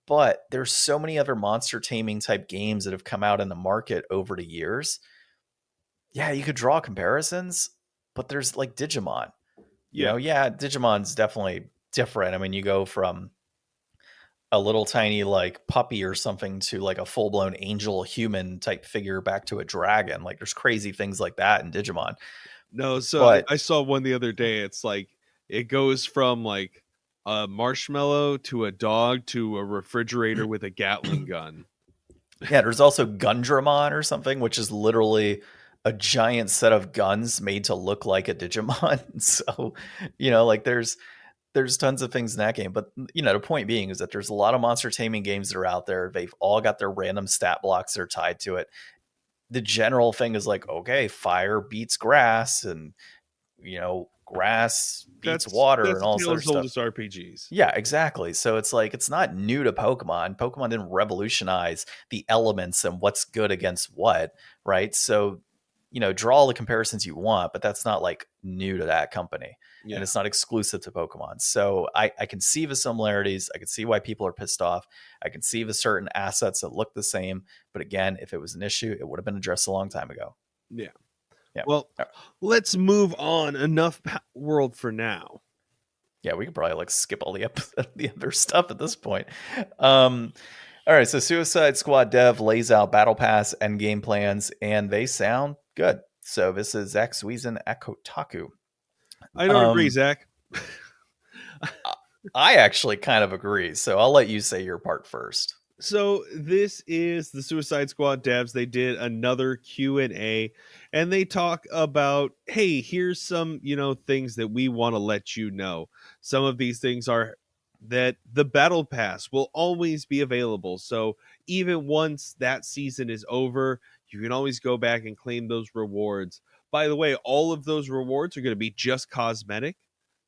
but there's so many other monster taming type games that have come out in the market over the years. Yeah, you could draw comparisons, but there's like Digimon. Digimon's definitely different. I mean, you go from a little tiny like puppy or something to like a full-blown angel human type figure back to a dragon. Like, there's crazy things like that in Digimon. No, so I saw one the other day. It's like it goes from like a marshmallow to a dog to a refrigerator with a Gatling gun. Yeah, there's also Gundramon or something, which is literally a giant set of guns made to look like a Digimon. So, like there's tons of things in that game. But, the point being is that there's a lot of monster taming games that are out there. They've all got their random stat blocks that are tied to it. The general thing is like, okay, fire beats grass, and, grass beats water, and all this other stuff. Oldest RPGs. Yeah, exactly. So it's like, it's not new to Pokemon. Pokemon didn't revolutionize the elements and what's good against what, right? So, draw all the comparisons you want, but that's not like new to that company. Yeah. And it's not exclusive to Pokemon. So I can see the similarities. I can see why people are pissed off. I can see the certain assets that look the same. But again, if it was an issue, it would have been addressed a long time ago. Yeah. Yeah. Well, let's move on. Enough World for now. Yeah, we could probably like skip all the other stuff at this point. All right, so Suicide Squad dev lays out battle pass and game plans, and they sound good. So this is Zach Sweezen at Kotaku. I don't agree, Zach. I actually kind of agree, so I'll let you say your part first. So this is the Suicide Squad devs. They did another Q&A, and they talk about, hey, here's some, things that we want to let you know. Some of these things are that the battle pass will always be available. So even once that season is over, you can always go back and claim those rewards. By the way, all of those rewards are going to be just cosmetic.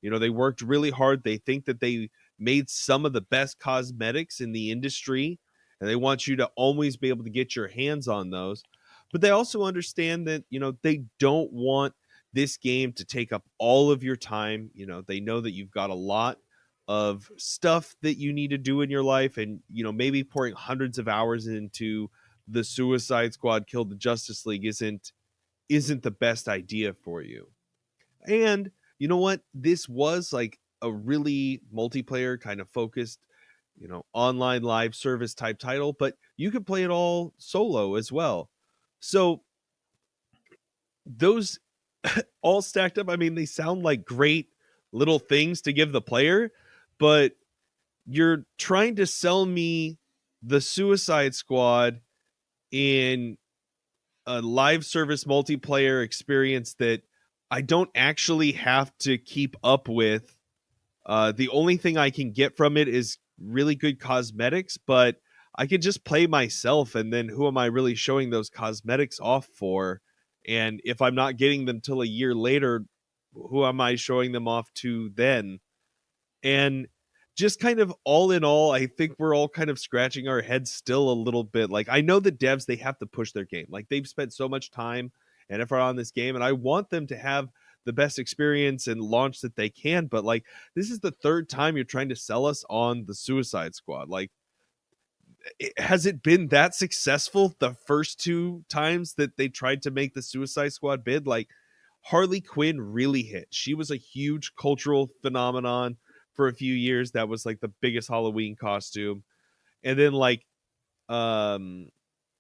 They worked really hard. They think that they made some of the best cosmetics in the industry, and they want you to always be able to get your hands on those. But they also understand that, they don't want this game to take up all of your time. They know that you've got a lot of stuff that you need to do in your life, and, maybe pouring hundreds of hours into the Suicide Squad Kill the Justice League isn't the best idea for you. And you know what? This was like a really multiplayer kind of focused, online live service type title, but you could play it all solo as well. So those all stacked up, I mean, they sound like great little things to give the player, but you're trying to sell me the Suicide Squad in a live service multiplayer experience that I don't actually have to keep up with. The only thing I can get from it is really good cosmetics, but I could just play myself, and then who am I really showing those cosmetics off for? And if I'm not getting them till a year later, who am I showing them off to then? And just kind of all in all, I think we're all kind of scratching our heads still a little bit. Like, I know the devs, they have to push their game. Like, they've spent so much time and effort on this game, and I want them to have the best experience and launch that they can. But like, this is the third time you're trying to sell us on the Suicide Squad. Like, has it been that successful the first two times that they tried to make the Suicide Squad bid? Like, Harley Quinn really hit. She was a huge cultural phenomenon for a few years. That was like the biggest Halloween costume. And then like,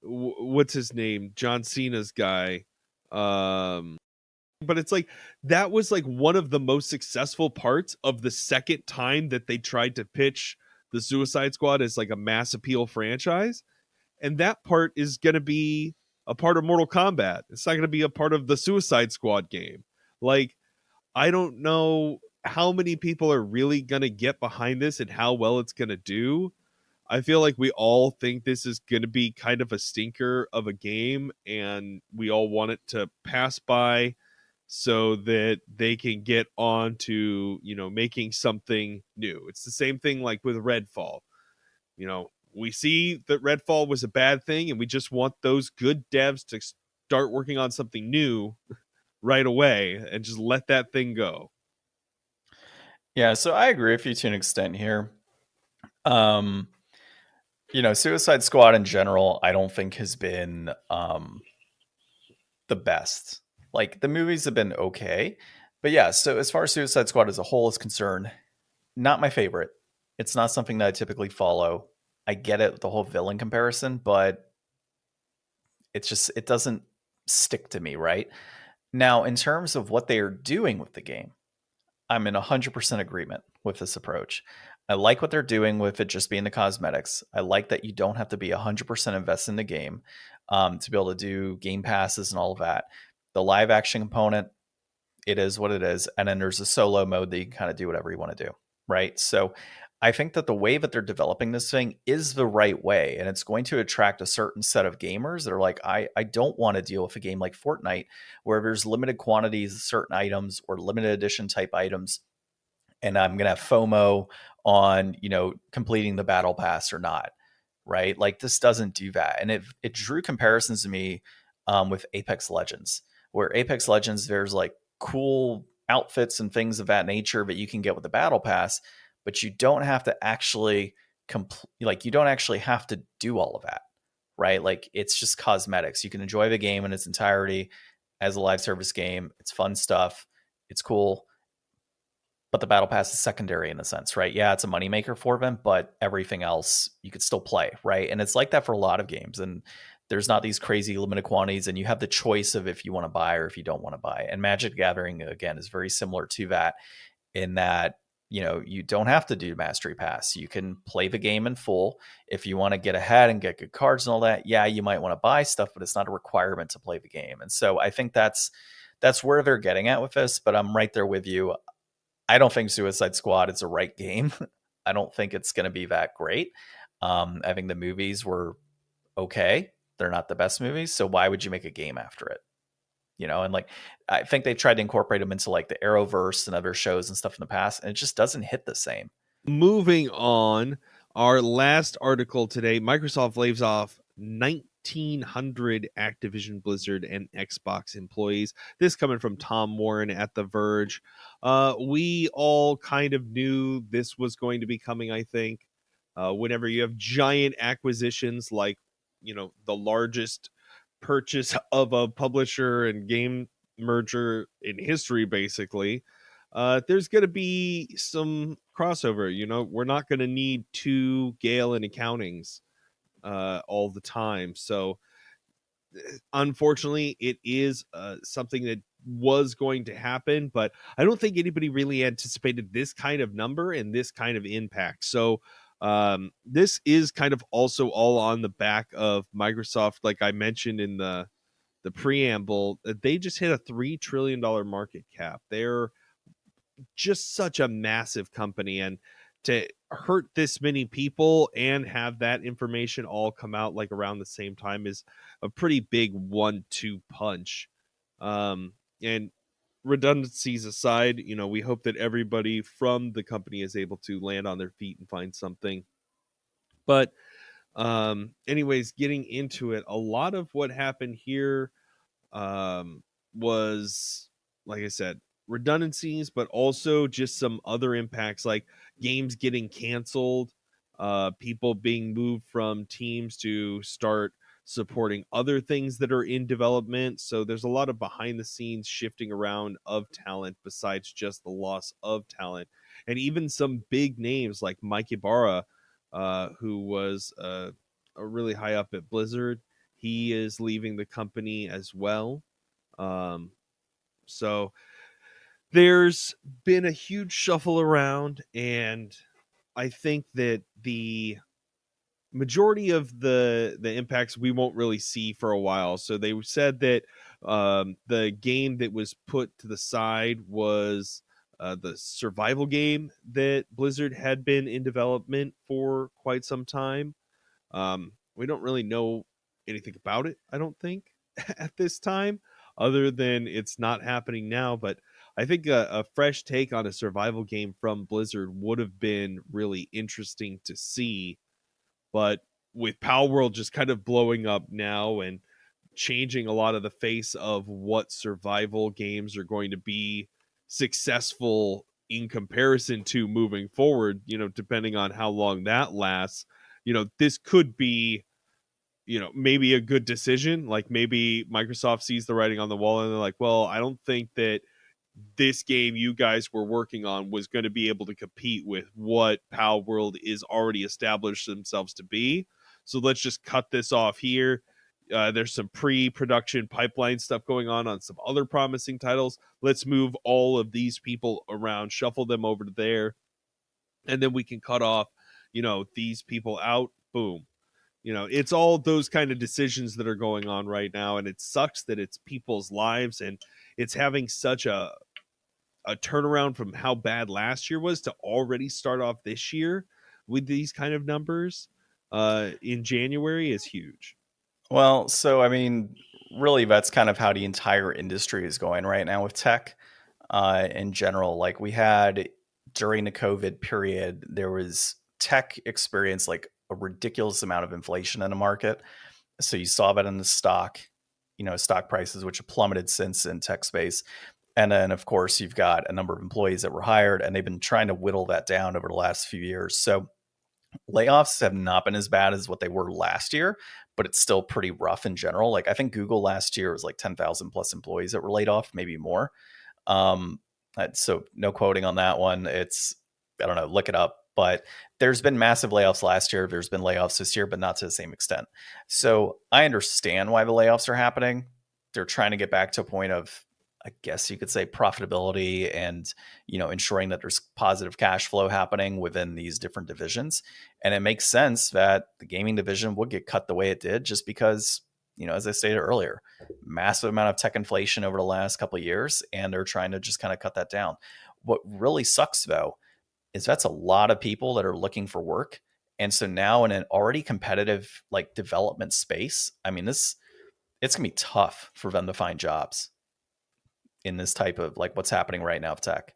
what's his name? John Cena's guy. But it's like, that was like one of the most successful parts of the second time that they tried to pitch the Suicide Squad as like a mass appeal franchise. And that part is going to be a part of Mortal Kombat. It's not going to be a part of the Suicide Squad game. Like, I don't know how many people are really going to get behind this and how well it's going to do. I feel like we all think this is going to be kind of a stinker of a game, and we all want it to pass by so that they can get on to, making something new. It's the same thing like with Redfall. We see that Redfall was a bad thing, and we just want those good devs to start working on something new right away and just let that thing go. Yeah, so I agree with you to an extent here. Suicide Squad in general, I don't think has been the best. Like, the movies have been okay, but yeah, so as far as Suicide Squad as a whole is concerned, not my favorite. It's not something that I typically follow. I get it, the whole villain comparison, but it doesn't stick to me, right? Now, in terms of what they are doing with the game, I'm in 100% agreement with this approach. I like what they're doing with it just being the cosmetics. I like that you don't have to be 100% invested in the game. to be able to do game passes and all of that. The live action component, it is what it is. And then there's a solo mode that you can kind of do whatever you want to do. Right. So I think that the way that they're developing this thing is the right way. And it's going to attract a certain set of gamers that are like, I don't want to deal with a game like Fortnite where there's limited quantities of certain items or limited edition type items. And I'm going to have FOMO on, completing the battle pass or not. Right. Like this doesn't do that. And it drew comparisons to me with Apex Legends, where Apex Legends, there's like cool outfits and things of that nature that you can get with the battle pass, but you don't have to actually you don't actually have to do all of that, right? Like it's just cosmetics. You can enjoy the game in its entirety as a live service game. It's fun stuff. It's cool. But the battle pass is secondary in a sense, right? Yeah, it's a moneymaker for them, but everything else you could still play, right? And it's like that for a lot of games. And there's not these crazy limited quantities, and you have the choice of if you want to buy or if you don't want to buy. And Magic the Gathering, again, is very similar to that in that, you don't have to do Mastery Pass. You can play the game in full. If you want to get ahead and get good cards and all that, yeah, you might want to buy stuff, but it's not a requirement to play the game. And so I think that's where they're getting at with this, but I'm right there with you. I don't think Suicide Squad is a right game. I don't think it's going to be that great. I think the movies were okay. They're not the best movies. So why would you make a game after it? And like, I think they tried to incorporate them into like the Arrowverse and other shows and stuff in the past, and it just doesn't hit the same. Moving on, our last article today, Microsoft lays off 1,900 Activision Blizzard and Xbox employees. This coming from Tom Warren at The Verge. We all kind of knew this was going to be coming, I think. Whenever you have giant acquisitions like, the largest purchase of a publisher and game merger in history, basically, there's going to be some crossover. We're not going to need two Gale and accountings all the time. So unfortunately, it is something that was going to happen, but I don't think anybody really anticipated this kind of number and this kind of impact. So this is kind of also all on the back of Microsoft. Like I mentioned in the preamble, they just hit a $3 trillion market cap. They're just such a massive company, and to hurt this many people and have that information all come out like around the same time is a pretty big 1-2 punch. And redundancies aside, we hope that everybody from the company is able to land on their feet and find something. But anyways, getting into it, a lot of what happened here was, like I said, redundancies, but also just some other impacts like games getting canceled, people being moved from teams to start supporting other things that are in development. So there's a lot of behind the scenes shifting around of talent besides just the loss of talent. And even some big names like Mike Ibarra, who was a really high up at Blizzard, he is leaving the company as well. So there's been a huge shuffle around, and I think that the majority of the impacts we won't really see for a while. So they said that the game that was put to the side was the survival game that Blizzard had been in development for quite some time. We don't really know anything about it, I don't think, at this time, other than it's not happening now. But I think a fresh take on a survival game from Blizzard would have been really interesting to see. But with Palworld just kind of blowing up now and changing a lot of the face of what survival games are going to be successful in comparison to moving forward, depending on how long that lasts, this could be, maybe a good decision. Like maybe Microsoft sees the writing on the wall and they're like, well, I don't think that this game you guys were working on was going to be able to compete with what Palworld is already established themselves to be. So let's just cut this off here. There's some pre-production pipeline stuff going on some other promising titles. Let's move all of these people around, shuffle them over to there, and then we can cut off, these people out. Boom. It's all those kind of decisions that are going on right now, and it sucks that it's people's lives, and it's having such a turnaround from how bad last year was to already start off this year with these kind of numbers in January is huge. Well, so I mean, really, that's kind of how the entire industry is going right now with tech in general. Like we had during the COVID period, there was tech experience like a ridiculous amount of inflation in the market. So you saw that in the stock prices, which have plummeted since in tech space. And then, of course, you've got a number of employees that were hired, and they've been trying to whittle that down over the last few years. So layoffs have not been as bad as what they were last year, but it's still pretty rough in general. Like I think Google last year was like 10,000 plus employees that were laid off, maybe more. Um, so no quoting on that one. I don't know, look it up. But there's been massive layoffs last year. There's been layoffs this year, but not to the same extent. So I understand why the layoffs are happening. They're trying to get back to a point of, I guess you could say, profitability and, ensuring that there's positive cash flow happening within these different divisions. And it makes sense that the gaming division would get cut the way it did just because, as I stated earlier, massive amount of tech inflation over the last couple of years, and they're trying to just kind of cut that down. What really sucks though, is that's a lot of people that are looking for work. And so now in an already competitive like development space, I mean, it's gonna be tough for them to find jobs in this type of like what's happening right now with tech.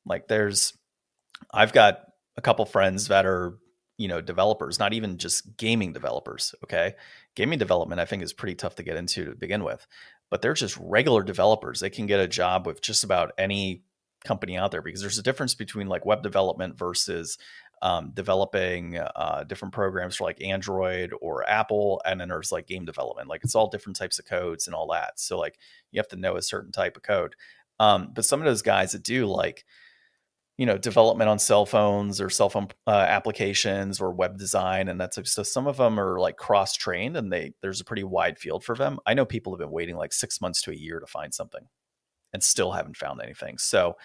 Like I've got a couple friends that are, developers, not even just gaming developers. Okay. Gaming development, I think, is pretty tough to get into to begin with, but they're just regular developers. They can get a job with just about any company out there because there's a difference between like web development versus developing different programs for like Android or Apple. And then there's like game development. Like it's all different types of codes and all that. So like you have to know a certain type of code. But some of those guys that do like, development on cell phones or cell phone applications or web design and that type of stuff. Some of them are like cross-trained and there's a pretty wide field for them. I know people have been waiting like 6 months to a year to find something and still haven't found anything. So,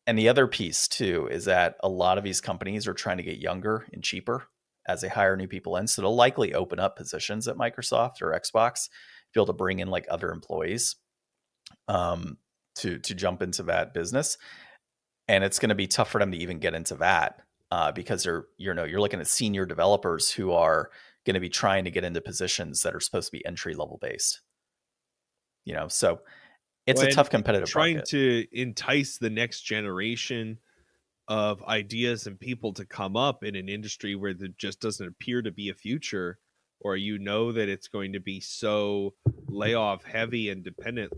and the other piece too is that a lot of these companies are trying to get younger and cheaper as they hire new people in. So they'll likely open up positions at Microsoft or Xbox, be able to bring in like other employees to jump into that business. And it's going to be tough for them to even get into that because you're looking at senior developers who are going to be trying to get into positions that are supposed to be entry level based. So it's a tough competitive trying market. To entice the next generation of ideas and people to come up in an industry where there just doesn't appear to be a future, or that it's going to be so layoff heavy and dependent,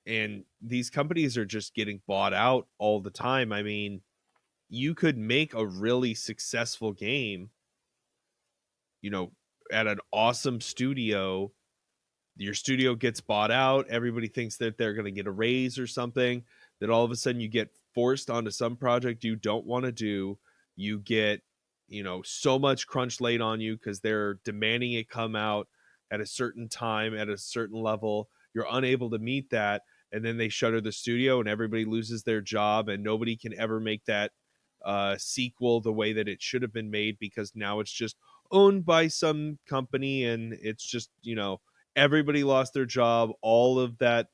and these companies are just getting bought out all the time. I mean, you could make a really successful game, at an awesome studio. Your studio gets bought out. Everybody thinks that they're going to get a raise or something. Then all of a sudden you get forced onto some project you don't want to do. You get, so much crunch laid on you because they're demanding it come out at a certain time, at a certain level. You're unable to meet that. And then they shutter the studio and everybody loses their job and nobody can ever make that sequel the way that it should have been made because now it's just owned by some company and it's just, everybody lost their job. All of that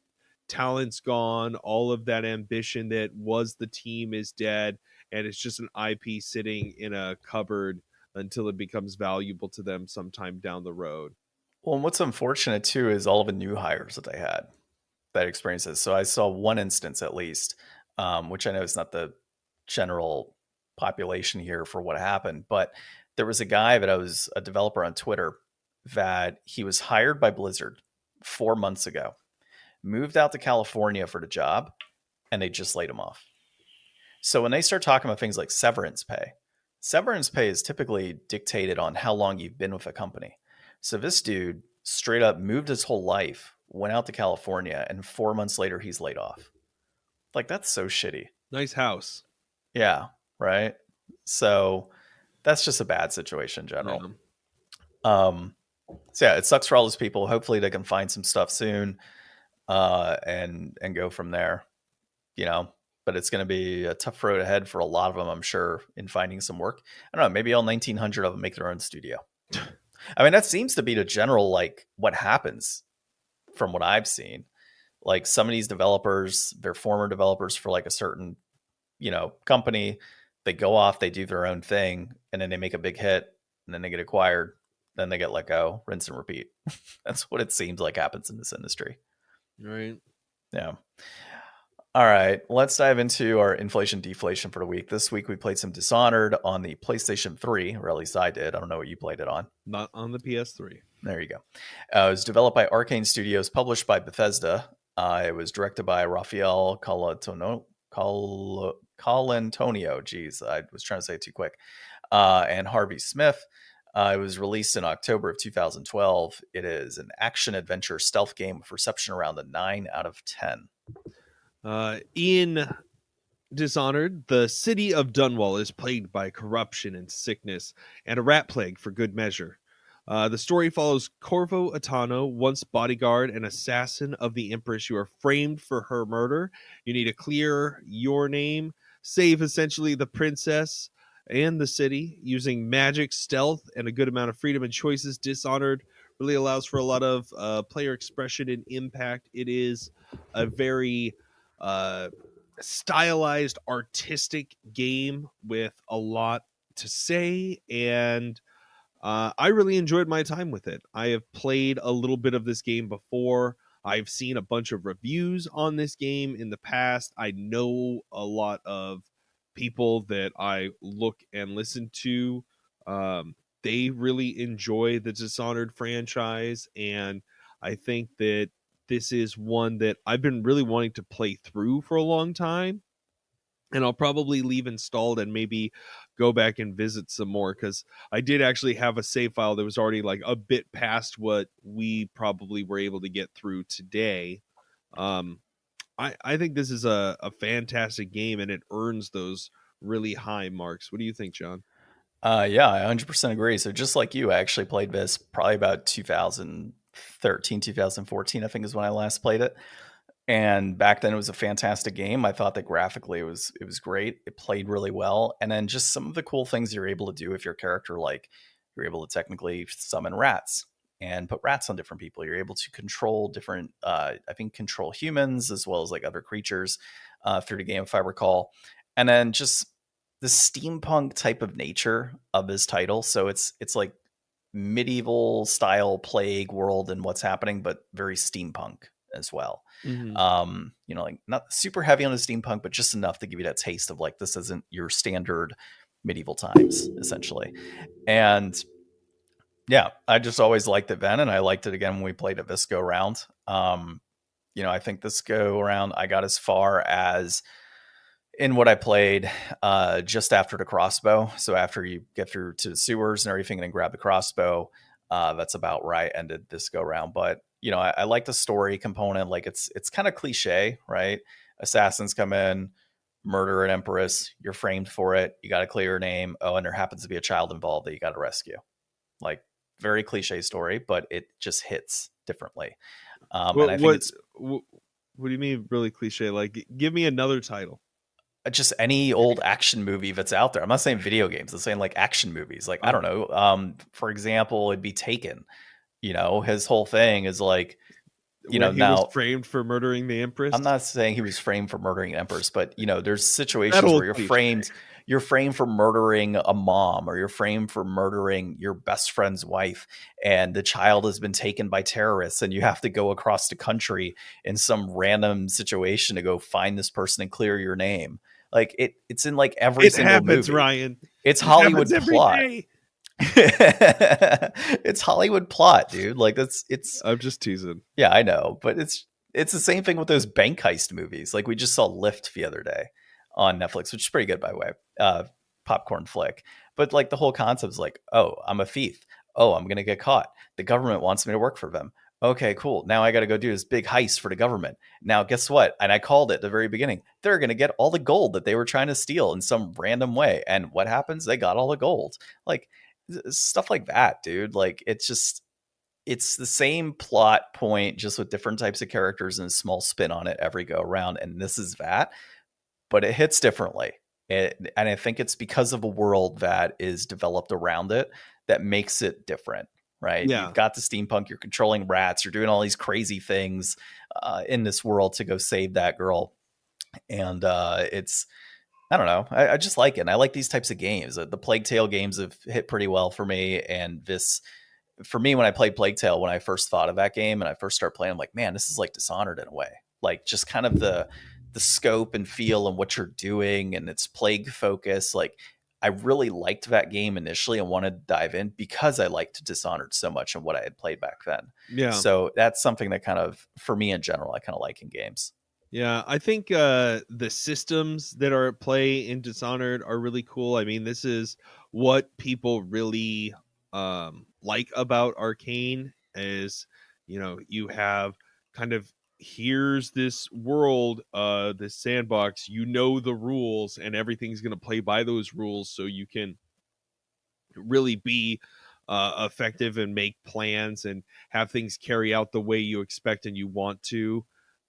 talent's gone. All of that ambition that was the team is dead. And it's just an IP sitting in a cupboard until it becomes valuable to them sometime down the road. Well, and what's unfortunate too is all of the new hires that they had that experiences. So I saw one instance at least, which I know is not the general population here for what happened, but there was a guy that I was a developer on Twitter that he was hired by Blizzard 4 months ago, moved out to California for the job, and they just laid him off. So when they start talking about things like severance pay is typically dictated on how long you've been with a company. So this dude straight up moved his whole life, went out to California, and 4 months later he's laid off. Like, that's so shitty. Nice house. Yeah, right? So that's just a bad situation in general. Yeah. So yeah, it sucks for all those people. Hopefully they can find some stuff soon and go from there, but it's going to be a tough road ahead for a lot of them, I'm sure, in finding some work. I don't know, maybe all 1,900 of them make their own studio. I mean, that seems to be the general, like, what happens from what I've seen. Like, some of these developers, they're former developers for like a certain, company. They go off, they do their own thing, and then they make a big hit, and then they get acquired, then they get let go, rinse and repeat. That's what it seems like happens in this industry. Right. Yeah. All right, let's dive into our inflation deflation for the week. This week we played some Dishonored on the PlayStation 3, or at least I did. I don't know what you played it on. Not on the PS3. There you go. It was developed by Arcane Studios, published by Bethesda. It was directed by Rafael Colantonio. Jeez, I was trying to say it too quick. And Harvey Smith. It was released in October of 2012. It is an action-adventure stealth game with reception around a 9 out of 10. In Dishonored, the city of Dunwall is plagued by corruption and sickness, and a rat plague for good measure. The story follows Corvo Atano, once bodyguard and assassin of the Empress. You are framed for her murder. You need to clear your name, save essentially the princess and the city using magic, stealth, and a good amount of freedom and choices. Dishonored really allows for a lot of player expression and impact. It is a very stylized, artistic game with a lot to say, and I really enjoyed my time with it. I have played a little bit of this game before. I've seen a bunch of reviews on this game in the past. I know a lot of people that I look and listen to. They really enjoy the Dishonored franchise, and I think that this is one that I've been really wanting to play through for a long time. And I'll probably leave installed and maybe go back and visit some more, because I did actually have a save file that was already like a bit past what we probably were able to get through today. I think this is a fantastic game, and it earns those really high marks. What do you think, John? Yeah, I 100% agree. So just like you, I actually played this probably about 2013, 2014, I think is when I last played it. And back then it was a fantastic game. I thought that graphically it was great. It played really well. And then just some of the cool things you're able to do with your character, like you're able to technically summon rats and put rats on different people. You're able to control different, control humans as well as like other creatures through the game, if I recall. And then just the steampunk type of nature of this title. So it's like medieval style plague world and what's happening, but very steampunk as well. Mm-hmm. Like not super heavy on the steampunk, but just enough to give you that taste of like, this isn't your standard medieval times, essentially. And yeah, I just always liked it then, and I liked it again when we played it this go around. I think this go around I got as far as in what I played just after the crossbow. So after you get through to the sewers and everything and then grab the crossbow, that's about where I ended this go around. But I like the story component. Like it's kind of cliche, right? Assassins come in, murder an empress, you're framed for it, you got to clear your name. Oh, and there happens to be a child involved that you got to rescue. Like very cliche story, but it just hits differently. And I think what do you mean really cliche? Like, give me another title. Just any old action movie that's out there. I'm not saying video games. I'm saying like action movies. Like, I don't know. For example, it'd be Taken. His whole thing is like, He now was framed for murdering the Empress. I'm not saying he was framed for murdering an Empress, but there's situations where you're framed for murdering a mom, or you're framed for murdering your best friend's wife, and the child has been taken by terrorists, and you have to go across the country in some random situation to go find this person and clear your name. Like it's in like every single happens, movie. Ryan. It's Hollywood plot. It's Hollywood plot, dude. Like it's I'm just teasing. Yeah, I know, but it's the same thing with those bank heist movies. Like we just saw Lift the other day on Netflix, which is pretty good, by the way. Popcorn flick. But like the whole concept is like, oh, I'm a thief. Oh, I'm gonna get caught. The government wants me to work for them. Okay, cool. Now I got to go do this big heist for the government. Now, guess what? And I called it at the very beginning. They're going to get all the gold that they were trying to steal in some random way. And what happens? They got all the gold. Like stuff like that, dude. Like it's the same plot point, just with different types of characters and a small spin on it every go around. And this is that, but it hits differently And I think it's because of a world that is developed around it that makes it different, right? Yeah. You've got the steampunk, you're controlling rats, you're doing all these crazy things in this world to go save that girl. And it's, I don't know, I just like it. And I like these types of games. The Plague Tale games have hit pretty well for me. And this, for me, when I played Plague Tale, when I first thought of that game and I first started playing, I'm like, man, this is like Dishonored in a way. Like just kind of the scope and feel and what you're doing, and it's plague focus. Like I really liked that game initially and wanted to dive in because I liked Dishonored so much and what I had played back then. Yeah. So that's something that kind of, for me in general, I kind of like in games. Yeah, I think the systems that are at play in Dishonored are really cool. I mean, this is what people really like about Arcane is, you have kind of, here's this world, this sandbox, the rules, and everything's going to play by those rules, so you can really be effective and make plans and have things carry out the way you expect and you want to.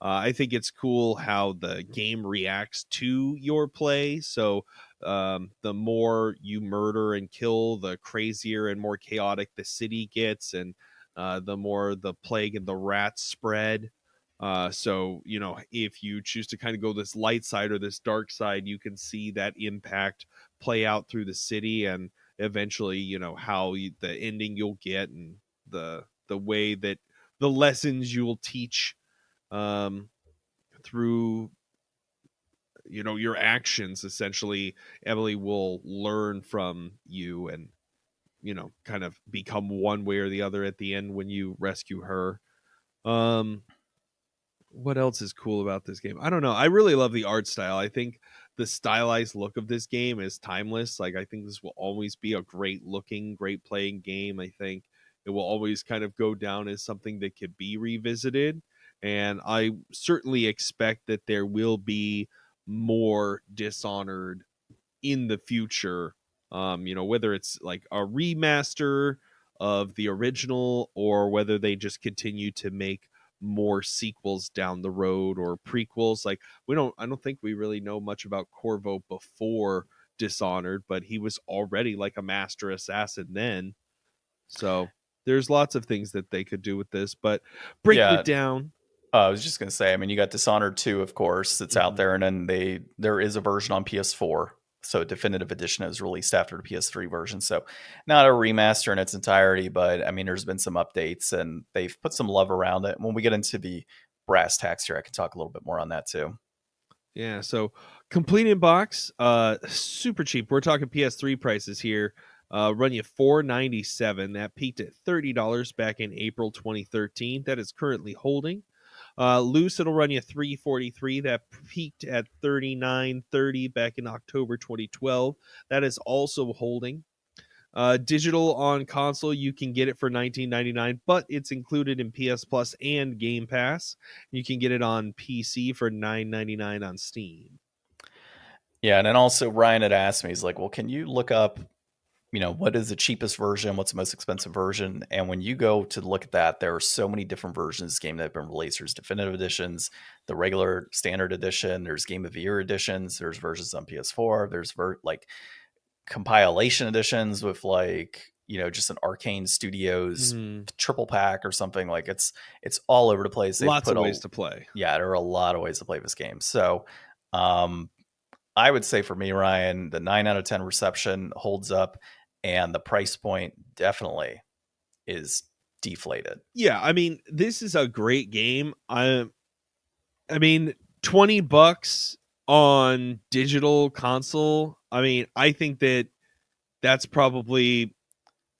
I think it's cool how the game reacts to your play. So the more you murder and kill, the crazier and more chaotic the city gets, and the more the plague and the rats spread. So, if you choose to kind of go this light side or this dark side, you can see that impact play out through the city, and eventually, the ending you'll get, and the way that the lessons you'll teach through your actions. Essentially, Emily will learn from you and kind of become one way or the other at the end when you rescue her. What else is cool about this game? I don't know. I really love the art style. I think the stylized look of this game is timeless. Like, I think this will always be a great looking, great playing game. I think it will always kind of go down as something that could be revisited. And I certainly expect that there will be more Dishonored in the future. Whether it's like a remaster of the original, or whether they just continue to make more sequels down the road, or prequels. Like, I don't think we really know much about Corvo before Dishonored, but he was already like a master assassin then. So there's lots of things that they could do with this, but breaking it down. I was just going to say, I mean, you got Dishonored 2, of course, that's out there, and then there is a version on PS4. So Definitive Edition is released after the PS3 version. So not a remaster in its entirety, but I mean, there's been some updates and they've put some love around it. When we get into the brass tacks here, I can talk a little bit more on that too. Yeah, so complete in box, super cheap. We're talking PS3 prices here. Run you $4.97. That peaked at $30 back in April 2013. That is currently holding. Loose, it'll run you $3.43. That peaked at $39.30 back in October 2012. That is also holding. Digital on console, you can get it for $19.99, but it's included in PS Plus and Game Pass. You can get it on PC for $9.99 on Steam. Yeah, and then also Ryan had asked me, he's like, well, can you look up, what is the cheapest version? What's the most expensive version? And when you go to look at that, there are so many different versions of this game that have been released. There's definitive editions, the regular standard edition, there's Game of the Year editions, there's versions on PS4, there's compilation editions with just an Arcane Studios triple pack or something. Like it's all over the place. They've lots of ways to play. Yeah, there are a lot of ways to play this game. So I would say for me, Ryan, the 9 out of 10 reception holds up, and the price point definitely is deflated. Yeah, I mean, this is a great game. I mean, $20 on digital console. I mean, I think that's probably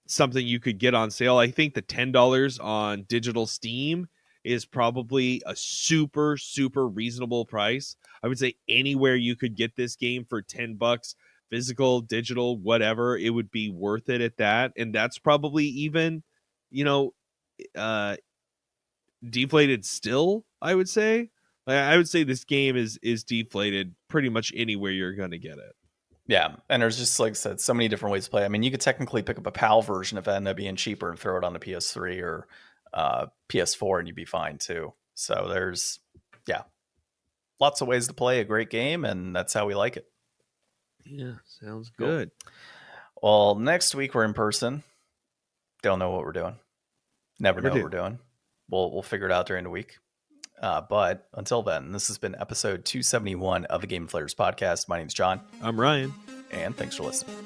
something you could get on sale. I think the $10 on digital Steam is probably a super, super reasonable price. I would say anywhere you could get this game for $10, physical, digital, whatever, it would be worth it at that. And that's probably even, deflated still, I would say. I would say this game is deflated pretty much anywhere you're going to get it. Yeah, and there's just, like I said, so many different ways to play. I mean, you could technically pick up a PAL version if it ended up being cheaper and throw it on the PS3 or PS4, and you'd be fine too. So there's, lots of ways to play a great game, and that's how we like it. Yeah, sounds Cool. good. Well, next week we're in person. Don't know what we're doing. Never know what we're doing. We'll figure it out during the week. But until then, this has been episode 271 of the Game Deflators Podcast. My name's John. I'm Ryan. And thanks for listening.